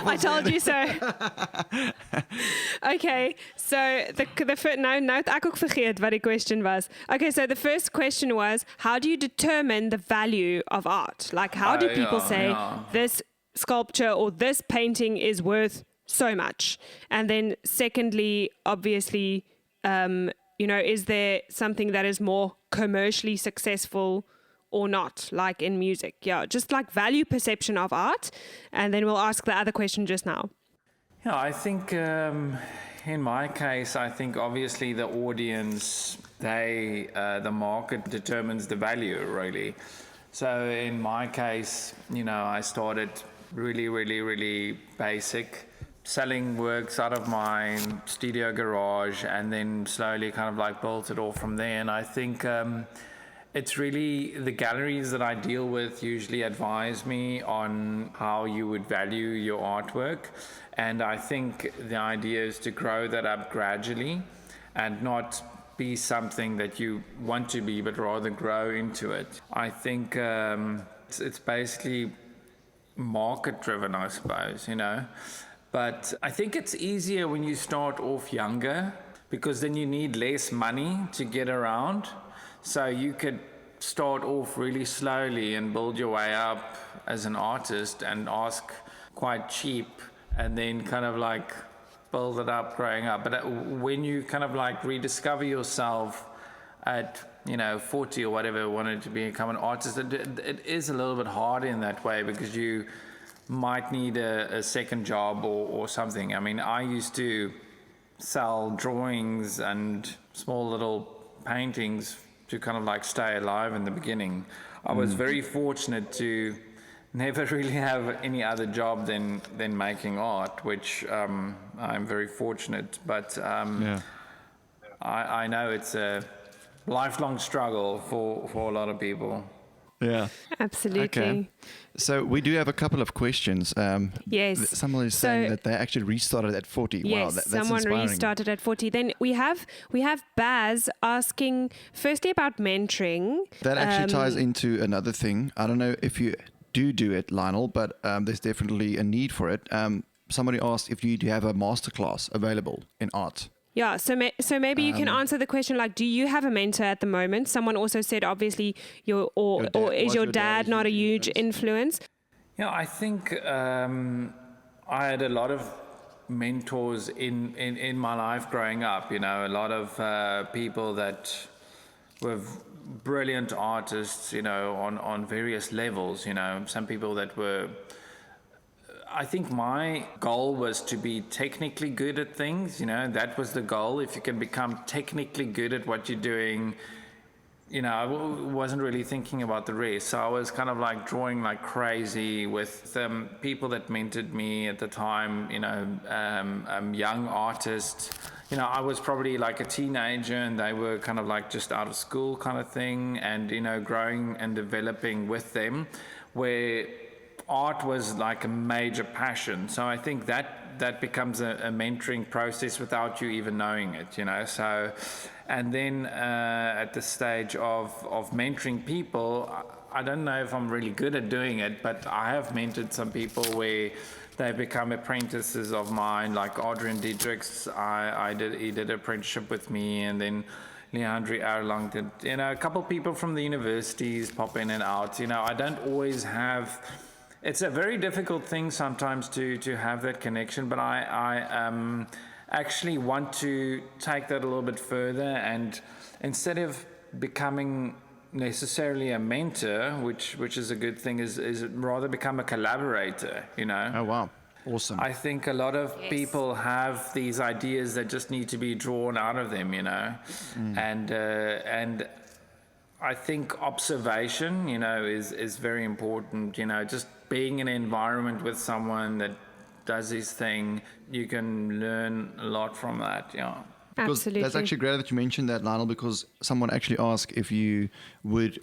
[SPEAKER 2] I told you so. Okay, so nou het ek ook vergeet wat die question was. Okay, so the first question was, how do you determine the value of art? Like, how do people say this sculpture or this painting is worth so much? And then secondly, obviously, is there something that is more commercially successful or not, like in music? Yeah, just like value perception of art. And then we'll ask the other question just now.
[SPEAKER 3] Yeah, I think in my case, I think obviously the audience, the market determines the value, really. So in my case, I started really, really, really basic, selling works out of my studio garage and then slowly kind of like built it all from there. And I think it's really the galleries that I deal with usually advise me on how you would value your artwork. And I think the idea is to grow that up gradually and not be something that you want to be, but rather grow into it. I think it's basically market driven, I suppose, But I think it's easier when you start off younger because then you need less money to get around. So you could start off really slowly and build your way up as an artist and ask quite cheap and then kind of like build it up growing up. But when you kind of like rediscover yourself at 40 or whatever, wanted to become an artist, it is a little bit harder in that way because you might need a second job or something. I mean, I used to sell drawings and small little paintings to kind of like stay alive in the beginning. I was very fortunate to never really have any other job than making art, which I'm very fortunate. But I know it's a lifelong struggle for a lot of people.
[SPEAKER 1] Yeah.
[SPEAKER 2] Absolutely.
[SPEAKER 1] Okay. So we do have a couple of questions.
[SPEAKER 2] Yes.
[SPEAKER 1] Someone is saying that they actually restarted at 40.
[SPEAKER 2] Yes,
[SPEAKER 1] Wow, that's
[SPEAKER 2] someone
[SPEAKER 1] inspiring.
[SPEAKER 2] restarted at 40. Then we have Baz asking firstly about mentoring.
[SPEAKER 1] That actually ties into another thing. I don't know if you do it, Lionel, but there's definitely a need for it. Somebody asked if you do have a masterclass available in art.
[SPEAKER 2] Yeah, so maybe you can answer the question like, do you have a mentor at the moment? Someone also said, obviously, or is your dad not a huge influence?
[SPEAKER 3] Yeah, I think I had a lot of mentors in my life growing up. You know, a lot of people that were brilliant artists. You know, on various levels. You know, some people that were. I think my goal was to be technically good at things, you know, that was the goal. If you can become technically good at what you're doing, you know, I wasn't really thinking about the rest. So I was kind of like drawing like crazy with people that mentored me at the time, you know, young artists. You know, I was probably like a teenager and they were kind of like just out of school kind of thing, and, you know, growing and developing with them, where art was like a major passion. So I think that becomes a mentoring process without you even knowing it, you know. So, and then at the stage of mentoring people, I don't know if I'm really good at doing it, but I have mentored some people where they become apprentices of mine, like Adrian Diedrichs. He did an apprenticeship with me, and then Leandri Erlang did, you know, a couple people from the universities pop in and out. You know, I don't always have. It's a very difficult thing sometimes to have that connection, but I actually want to take that a little bit further, and instead of becoming necessarily a mentor, which is a good thing, is rather become a collaborator, you know.
[SPEAKER 1] Oh, wow. Awesome.
[SPEAKER 3] I think a lot of people have these ideas that just need to be drawn out of them, you know, and I think observation, you know, is very important. You know, just being in an environment with someone that does his thing, you can learn a lot from that. Yeah.
[SPEAKER 1] Because
[SPEAKER 2] Absolutely.
[SPEAKER 1] that's actually great that you mentioned that, Lionel, because someone actually asked if you would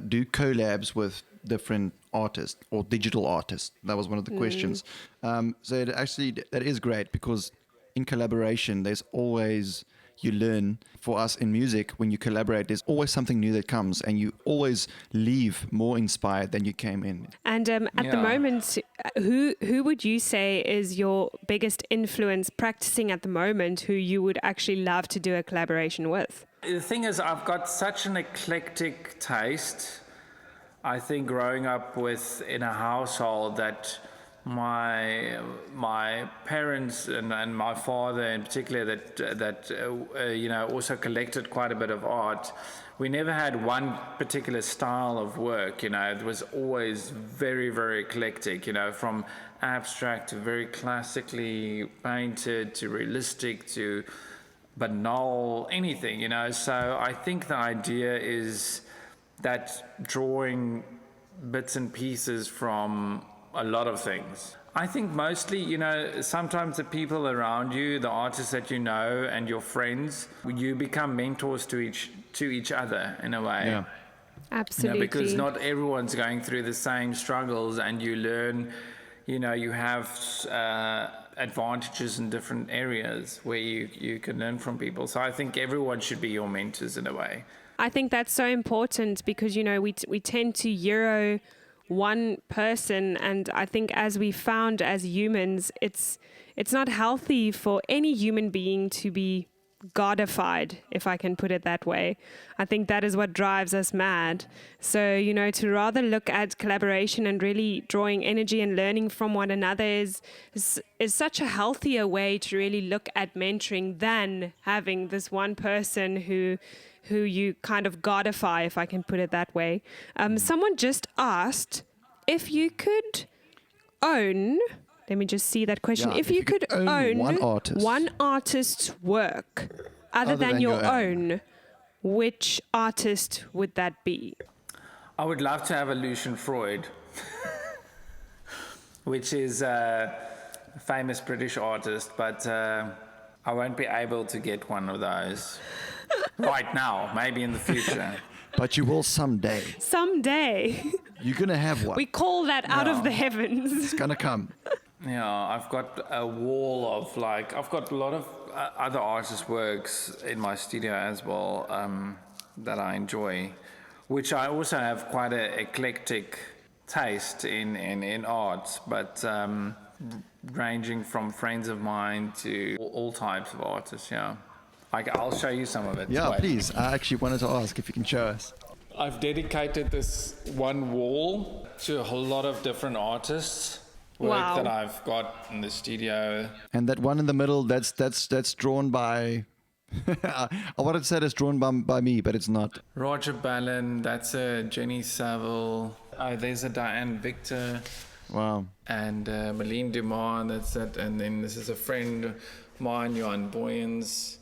[SPEAKER 1] do collabs with different artists or digital artists. That was one of the questions. So that is great, because in collaboration, there's always, you learn. For us in music, when you collaborate, there's always something new that comes, and you always leave more inspired than you came in.
[SPEAKER 2] And at the moment, who would you say is your biggest influence practicing at the moment, who you would actually love to do a collaboration with?
[SPEAKER 3] The thing is, I've got such an eclectic taste. I think growing up in a household that my parents and my father in particular that you know, also collected quite a bit of art. We never had one particular style of work, you know. It was always very, very eclectic, you know, from abstract to very classically painted to realistic to banal, anything, you know. So I think the idea is that drawing bits and pieces from a lot of things. I think mostly, you know, sometimes the people around you, the artists that you know and your friends, you become mentors to each other in a way.
[SPEAKER 1] Yeah.
[SPEAKER 2] Absolutely.
[SPEAKER 3] You know, because not everyone's going through the same struggles, and you learn, you know, you have advantages in different areas where you can learn from people. So I think everyone should be your mentors in a way.
[SPEAKER 2] I think that's so important, because, you know, we tend to euro one person, and I think as we found as humans, it's not healthy for any human being to be godified, if I can put it that way. I think that is what drives us mad. So, you know, to rather look at collaboration and really drawing energy and learning from one another is such a healthier way to really look at mentoring than having this one person who you kind of godify, if I can put it that way. Someone just asked if you could own, let me just see that question.
[SPEAKER 1] Yeah,
[SPEAKER 2] if you could own
[SPEAKER 1] one
[SPEAKER 2] artist's work other than your own, which artist would that be?
[SPEAKER 3] I would love to have a Lucian Freud, which is a famous British artist, but I won't be able to get one of those. right now, maybe in the future.
[SPEAKER 1] But you will someday.
[SPEAKER 2] Someday.
[SPEAKER 1] You're going to have one.
[SPEAKER 2] We call that out of the heavens.
[SPEAKER 1] It's going to come.
[SPEAKER 3] Yeah, I've got a wall of I've got a lot of other artists' works in my studio as well that I enjoy, which I also have quite an eclectic taste in art, but ranging from friends of mine to all types of artists, yeah. I'll show you some of it.
[SPEAKER 1] Yeah,
[SPEAKER 3] Wait.
[SPEAKER 1] please. I actually wanted to ask if you can show us.
[SPEAKER 3] I've dedicated this one wall to a whole lot of different artists' work that I've got in the studio.
[SPEAKER 1] And that one in the middle, that's drawn by... I wanted to say it's drawn by me, but it's not.
[SPEAKER 3] Roger Ballin, that's a Jenny Saville. There's a Diane Victor.
[SPEAKER 1] Wow.
[SPEAKER 3] And Marlene Dumas, that's it. And then this is a friend of mine, Johan Boyens.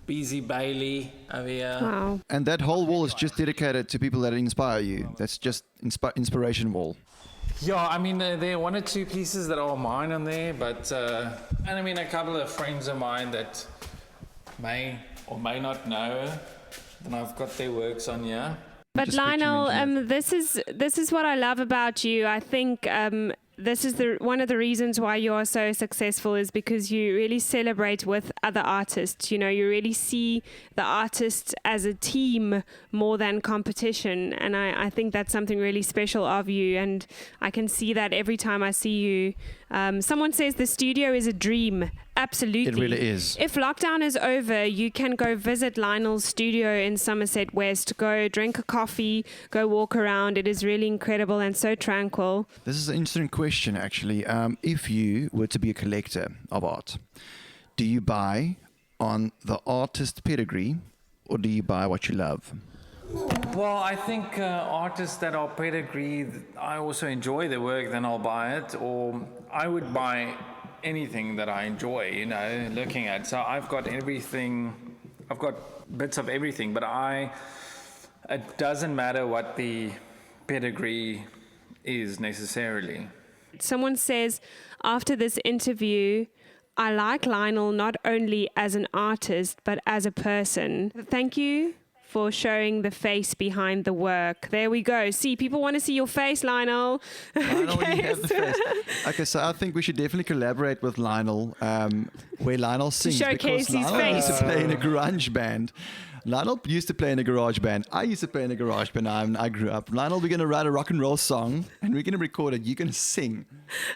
[SPEAKER 3] Beezy Bailey over here.
[SPEAKER 2] Wow.
[SPEAKER 1] And that whole wall is just dedicated to people that inspire you. That's just inspiration wall.
[SPEAKER 3] Yeah, I mean, there are one or two pieces that are mine on there, but, and I mean, a couple of friends of mine that may or may not know, and I've got their works on here.
[SPEAKER 2] But Lionel, this is what I love about you. I think this is one of the reasons why you are so successful is because you really celebrate with other artists. You know, you really see the artists as a team more than competition. And I think that's something really special of you. And I can see that every time I see you. Someone says the studio is a dream. Absolutely.
[SPEAKER 1] It really is.
[SPEAKER 2] If lockdown is over, you can go visit Lionel's studio in Somerset West, go drink a coffee, go walk around. It is really incredible and so tranquil.
[SPEAKER 1] This is an interesting question, actually. If you were to be a collector of art, do you buy on the artist pedigree or do you buy what you love?
[SPEAKER 3] Well, I think artists that are pedigree, I also enjoy their work, then I'll buy it. Or I would buy anything that I enjoy, you know, looking at. So I've got everything, I've got bits of everything, but it doesn't matter what the pedigree is necessarily.
[SPEAKER 2] Someone says, after this interview, I like Lionel not only as an artist, but as a person. Thank you for showing the face behind the work. There we go. See, people want to see your face, Lionel.
[SPEAKER 1] Okay, so I think we should definitely collaborate with Lionel, where Lionel sings.
[SPEAKER 2] Showcase his
[SPEAKER 1] Lionel
[SPEAKER 2] face.
[SPEAKER 1] used to play in a grunge band. Lionel used to play in a garage band. I used to play in a garage band. I grew up. Lionel, we're going to write a rock and roll song, and we're going to record it. You're going to sing.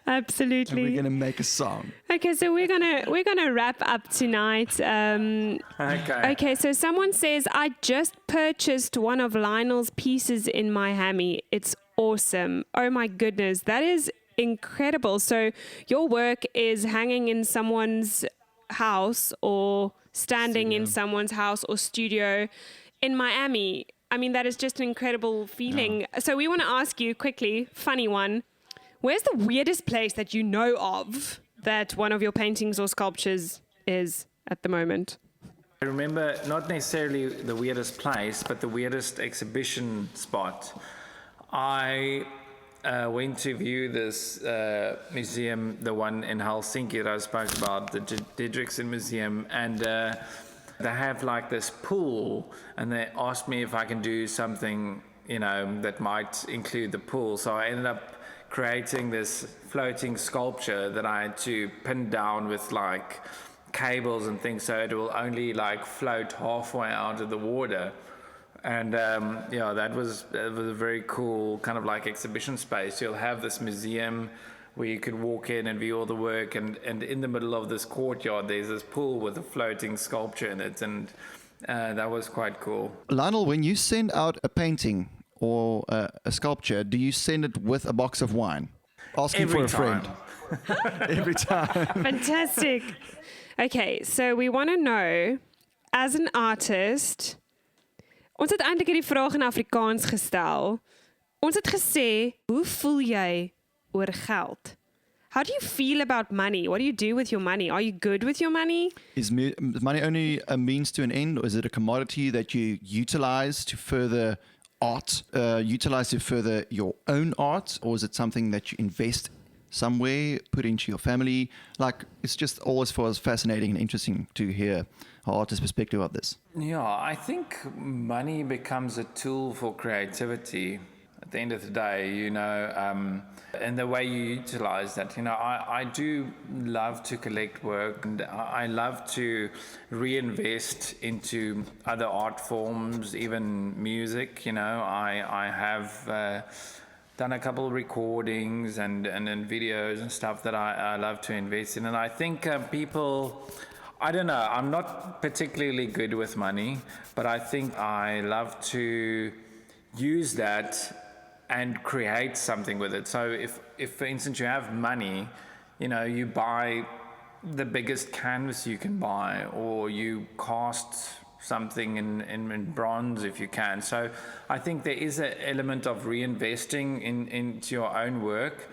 [SPEAKER 2] Absolutely.
[SPEAKER 1] And we're going to make a song.
[SPEAKER 2] Okay, so we're gonna wrap up tonight. Okay, so someone says, I just purchased one of Lionel's pieces in Miami. It's awesome. Oh my goodness, that is incredible. So your work is hanging in someone's house or standing in someone's house or studio in Miami. I mean, that is just an incredible feeling. Yeah. So we want to ask you quickly, funny one, where's the weirdest place that you know of that one of your paintings or sculptures is at the moment?
[SPEAKER 3] I remember not necessarily the weirdest place, but the weirdest exhibition spot. I went to view this museum, the one in Helsinki that I spoke about, the Didriksen Museum, and they have like this pool, and they asked me if I can do something, you know, that might include the pool. So I ended up creating this floating sculpture that I had to pin down with like cables and things, so it will only like float halfway out of the water. And that was a very cool kind of like exhibition space. You'll have this museum where you could walk in and view all the work, and in the middle of this courtyard there's this pool with a floating sculpture in it, and that was quite cool.
[SPEAKER 1] Lionel, when you send out a painting or a sculpture, do you send it with a box of wine? Asking
[SPEAKER 3] Every
[SPEAKER 1] for a
[SPEAKER 3] time.
[SPEAKER 1] friend. Every time.
[SPEAKER 2] Fantastic. Okay, so we want to know, as an artist, ons het eintlik hierdie vraag in Afrikaans gestel. Ons het gesê, hoe voel jy oor geld? How do you feel about money? What do you do with your money? Are you good with your money?
[SPEAKER 1] Is money only a means to an end, or is it a commodity that you utilize to further art, utilize to further your own art, or is it something that you invest somewhere, put into your family? Like, it's just always for us fascinating and interesting to hear an artist's perspective of this.
[SPEAKER 3] Yeah, I think money becomes a tool for creativity at the end of the day, you know, and the way you utilize that. You know, I do love to collect work, and I love to reinvest into other art forms, even music. You know, I have done a couple of recordings and videos and stuff that I love to invest in. And I think people, I don't know, I'm not particularly good with money, but I think I love to use that and create something with it. So if for instance you have money, you know, you buy the biggest canvas you can buy, or you cast something in bronze if you can. So I think there is an element of reinvesting into your own work,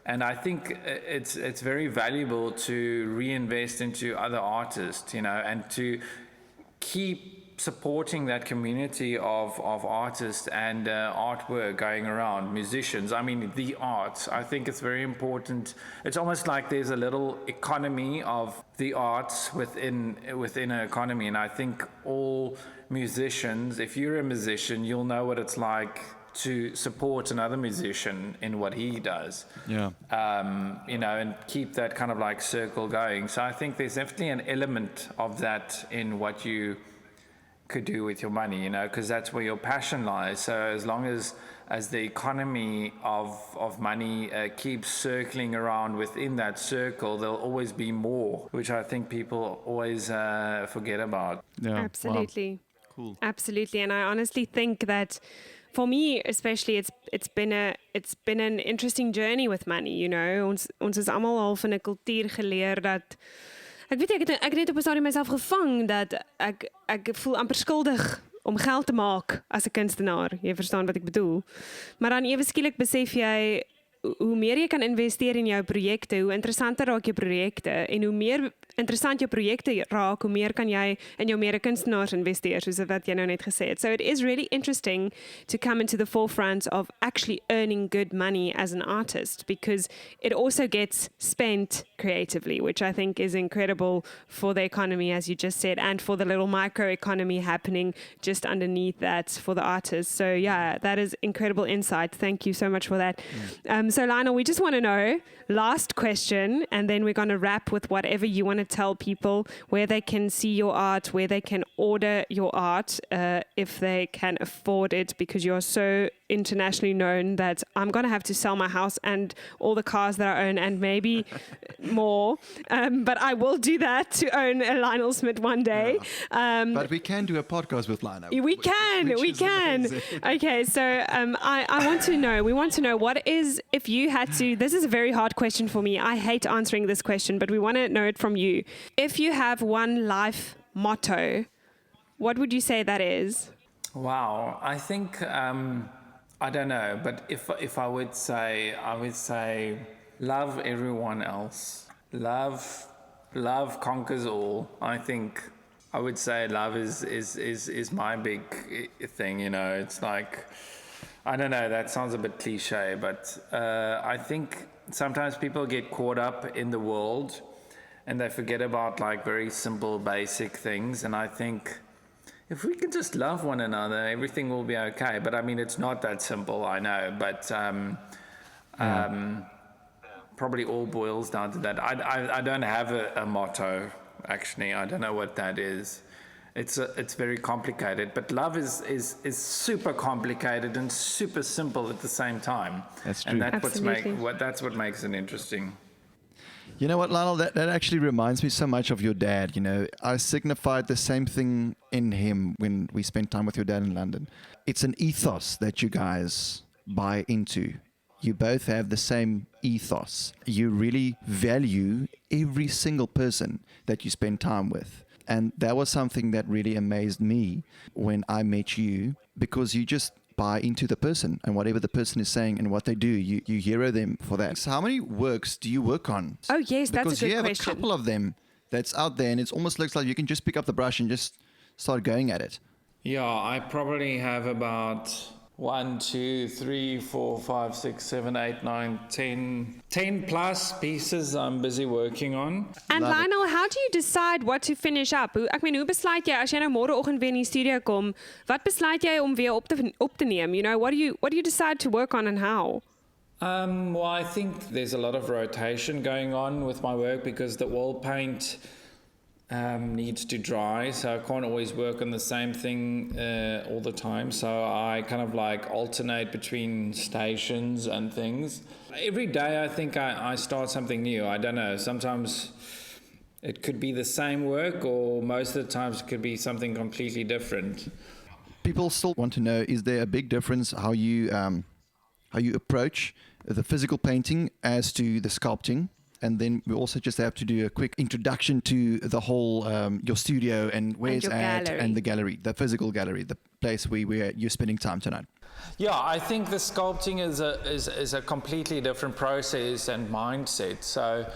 [SPEAKER 3] and I think it's very valuable to reinvest into other artists, you know, and to keep supporting that community of artists and artwork going around, musicians. I mean, the arts. I think it's very important. It's almost like there's a little economy of the arts within an economy, and I think all musicians, if you're a musician, you'll know what it's like to support another musician in what he does.
[SPEAKER 1] Yeah.
[SPEAKER 3] You know, and keep that kind of like circle going. So I think there's definitely an element of that in what you could do with your money, you know, because that's where your passion lies. So as long as the economy of money keeps circling around within that circle, there'll always be more, which I think people always forget about.
[SPEAKER 1] Yeah.
[SPEAKER 2] Absolutely.
[SPEAKER 1] Wow. Cool.
[SPEAKER 2] Absolutely. And I honestly think that for me especially, it's been an interesting journey with money, you know. Ons is almal half in 'n kultuur geleer dat ek het net op 'n stadium myself gevang dat ek voel amper skuldig om geld te maak as 'n kunstenaar. Jy verstaan wat ek bedoel. Maar dan ewe skielik besef jy hoe meer jy kan investeer in jou projekte, hoe interessanter raak jou projekte, en hoe meer interessant jou projekte raak, hoe meer kan jy in jou meer kunstenaars investeer, soos wat jy nou net gesê het. So it is really interesting to come into the forefront of actually earning good money as an artist, because it also gets spent creatively, which I think is incredible for the economy, as you just said, and for the little microeconomy happening just underneath that for the artists. So yeah, that is incredible insight. Thank you so much for that. So Lionel, we just want to know, last question, and then we're going to wrap with whatever you want to tell people, where they can see your art, where they can order your art, if they can afford it, because you're so internationally known that I'm going to have to sell my house and all the cars that I own and maybe more. But I will do that to own a Lionel Smit one day.
[SPEAKER 1] But we can do a podcast with Lionel.
[SPEAKER 2] We can. Okay, so I want to know, we want to know, what is, if you had to, this is a very hard question for me. I hate answering this question, but we want to know it from you. If you have one life motto, what would you say that is?
[SPEAKER 3] Wow, I think I don't know, but if I would say love everyone else. Love conquers all. I think I would say love is my big thing. You know, it's like, I don't know, that sounds a bit cliche, but I think sometimes people get caught up in the world and they forget about like very simple, basic things. And I think if we can just love one another, everything will be okay. But I mean, it's not that simple, I know, but probably all boils down to that. I don't have a motto, actually. I don't know what that is. It's very complicated, but love is super complicated and super simple at the same time.
[SPEAKER 1] That's true.
[SPEAKER 3] And that's what makes it interesting.
[SPEAKER 1] You know what, Lionel, that actually reminds me so much of your dad. You know, I signified the same thing in him when we spent time with your dad in London. It's an ethos that you guys buy into. You both have the same ethos. You really value every single person that you spend time with. And that was something that really amazed me when I met you, because you just buy into the person and whatever the person is saying and what they do, you hero them for that. So how many works do you work on?
[SPEAKER 2] Oh, yes, that's a good question.
[SPEAKER 1] Because you have a couple of them that's out there, and it almost looks like you can just pick up the brush and just start going at it.
[SPEAKER 3] Yeah, I probably have about 1, 2, 3, 4, 5, 6, 7, 8, 9, 10 plus pieces I'm busy working on.
[SPEAKER 2] And
[SPEAKER 1] Love
[SPEAKER 2] Lionel, how do you decide what to finish up? Ek meen, hoe besluit jy as jy nou môreoggend weer in die studio kom, wat besluit jy om weer op te neem? You know, what do you decide to work on and how?
[SPEAKER 3] Well, I think there's a lot of rotation going on with my work because the oil paint needs to dry, so I can't always work on the same thing all the time. So I kind of like alternate between stations and things. Every day I think I start something new. I don't know. Sometimes it could be the same work, or most of the times it could be something completely different.
[SPEAKER 1] People still want to know, is there a big difference how you approach the physical painting as to the sculpting? And then we also just have to do a quick introduction to the whole, your studio and where it's at, and the gallery, the physical gallery, the place where you're spending time tonight.
[SPEAKER 3] Yeah, I think the sculpting is a completely different process and mindset. So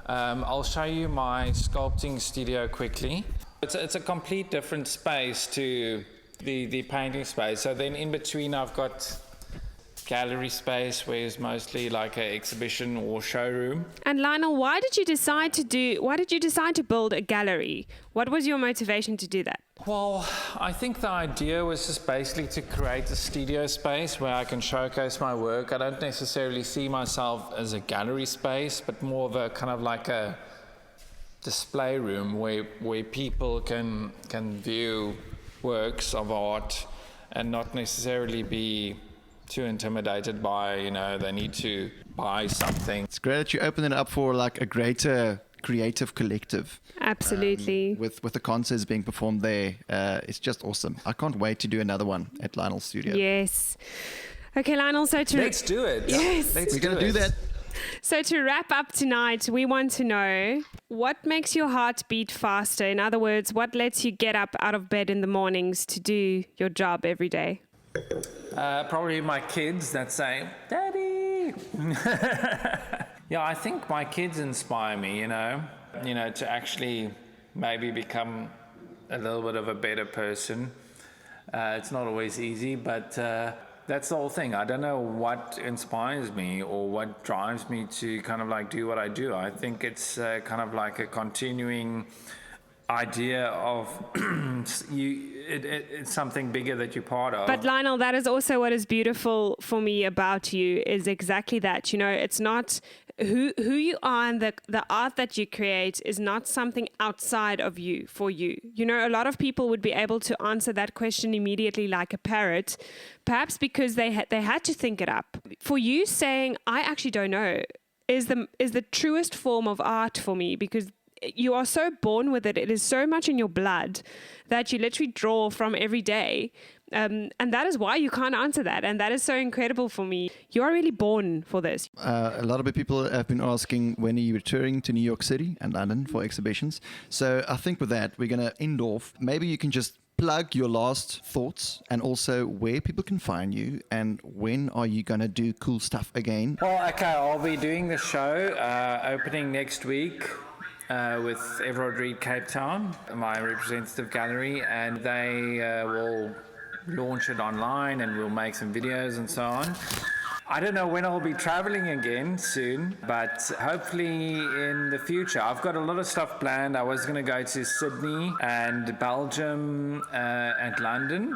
[SPEAKER 3] I'll show you my sculpting studio quickly. It's a complete different space to the painting space. So then in between I've got gallery space where it's mostly like an exhibition or showroom.
[SPEAKER 2] And Lionel, why did you decide to build a gallery? What was your motivation to do that?
[SPEAKER 3] Well, I think the idea was just basically to create a studio space where I can showcase my work. I don't necessarily see myself as a gallery space, but more of a kind of like a display room where people can view works of art and not necessarily be too intimidated by, they need to buy something.
[SPEAKER 1] It's great that you open it up for like a greater creative collective.
[SPEAKER 2] Absolutely.
[SPEAKER 1] With the concerts being performed there. It's just awesome. I can't wait to do another one at Lionel's studio.
[SPEAKER 2] Yes. Okay, Lionel,
[SPEAKER 3] let's do it.
[SPEAKER 2] Yes.
[SPEAKER 1] We're going to do that.
[SPEAKER 2] So to wrap up tonight, we want to know what makes your heart beat faster. In other words, what lets you get up out of bed in the mornings to do your job every day?
[SPEAKER 3] Probably my kids that say, "Daddy." Yeah, I think my kids inspire me, to actually maybe become a little bit of a better person. It's not always easy, but that's the whole thing. I don't know what inspires me or what drives me to kind of like do what I do. I think it's kind of like a continuing idea of it's something bigger that you're part of.
[SPEAKER 2] But Lionel, that is also what is beautiful for me about you, is exactly that. It's not who you are, and the art that you create is not something outside of you for you. A lot of people would be able to answer that question immediately like a parrot, perhaps because they had to think it up. For you, saying I actually don't know is the truest form of art for me, because you are so born with it. It is so much in your blood that you literally draw from every day. And that is why you can't answer that. And that is so incredible for me. You are really born for this.
[SPEAKER 1] A lot of people have been asking, when are you returning to New York City and London for exhibitions? So I think with that, we're going to end off. Maybe you can just plug your last thoughts and also where people can find you, and when are you going to do cool stuff again?
[SPEAKER 3] Well, okay, I'll be doing the show opening next week. With Everard Reed Cape Town, my representative gallery, and they will launch it online and we'll make some videos and so on. I don't know when I'll be traveling again soon, but hopefully in the future. I've got a lot of stuff planned. I was going to go to Sydney and Belgium and London,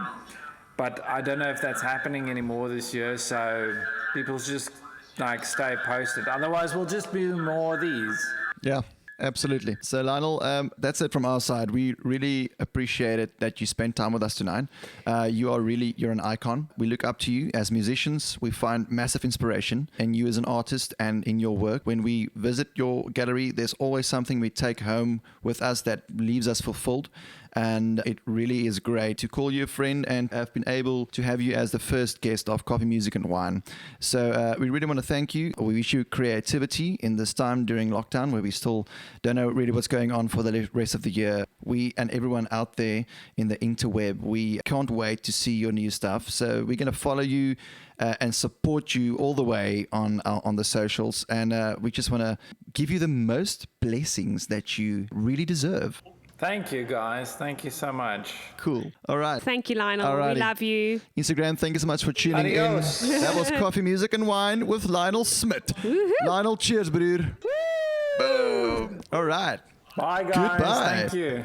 [SPEAKER 3] but I don't know if that's happening anymore this year, so people just stay posted. Otherwise, we'll just do more of these.
[SPEAKER 1] Yeah. Absolutely. So Lionel, that's it from our side. We really appreciate it that you spent time with us tonight. You're an icon. We look up to you as musicians. We find massive inspiration in you as an artist and in your work. When we visit your gallery, there's always something we take home with us that leaves us fulfilled. And it really is great to call you a friend and have been able to have you as the first guest of Coffee, Music and Wine. So we really want to thank you. We wish you creativity in this time during lockdown, where we still don't know really what's going on for the rest of the year. We and everyone out there in the interweb, we can't wait to see your new stuff. So we're going to follow you and support you all the way on the socials. And we just want to give you the most blessings that you really deserve.
[SPEAKER 3] Thank you, guys. Thank you so much.
[SPEAKER 1] Cool. All right.
[SPEAKER 2] Thank you, Lionel.
[SPEAKER 1] Alrighty.
[SPEAKER 2] We love you.
[SPEAKER 1] Instagram, thank you so much for tuning
[SPEAKER 3] Adios.
[SPEAKER 1] in. That was Coffee, Music and Wine with Lionel Smit. Lionel, cheers, broer. Boom. All right.
[SPEAKER 3] Bye, guys.
[SPEAKER 1] Goodbye.
[SPEAKER 3] Thank you.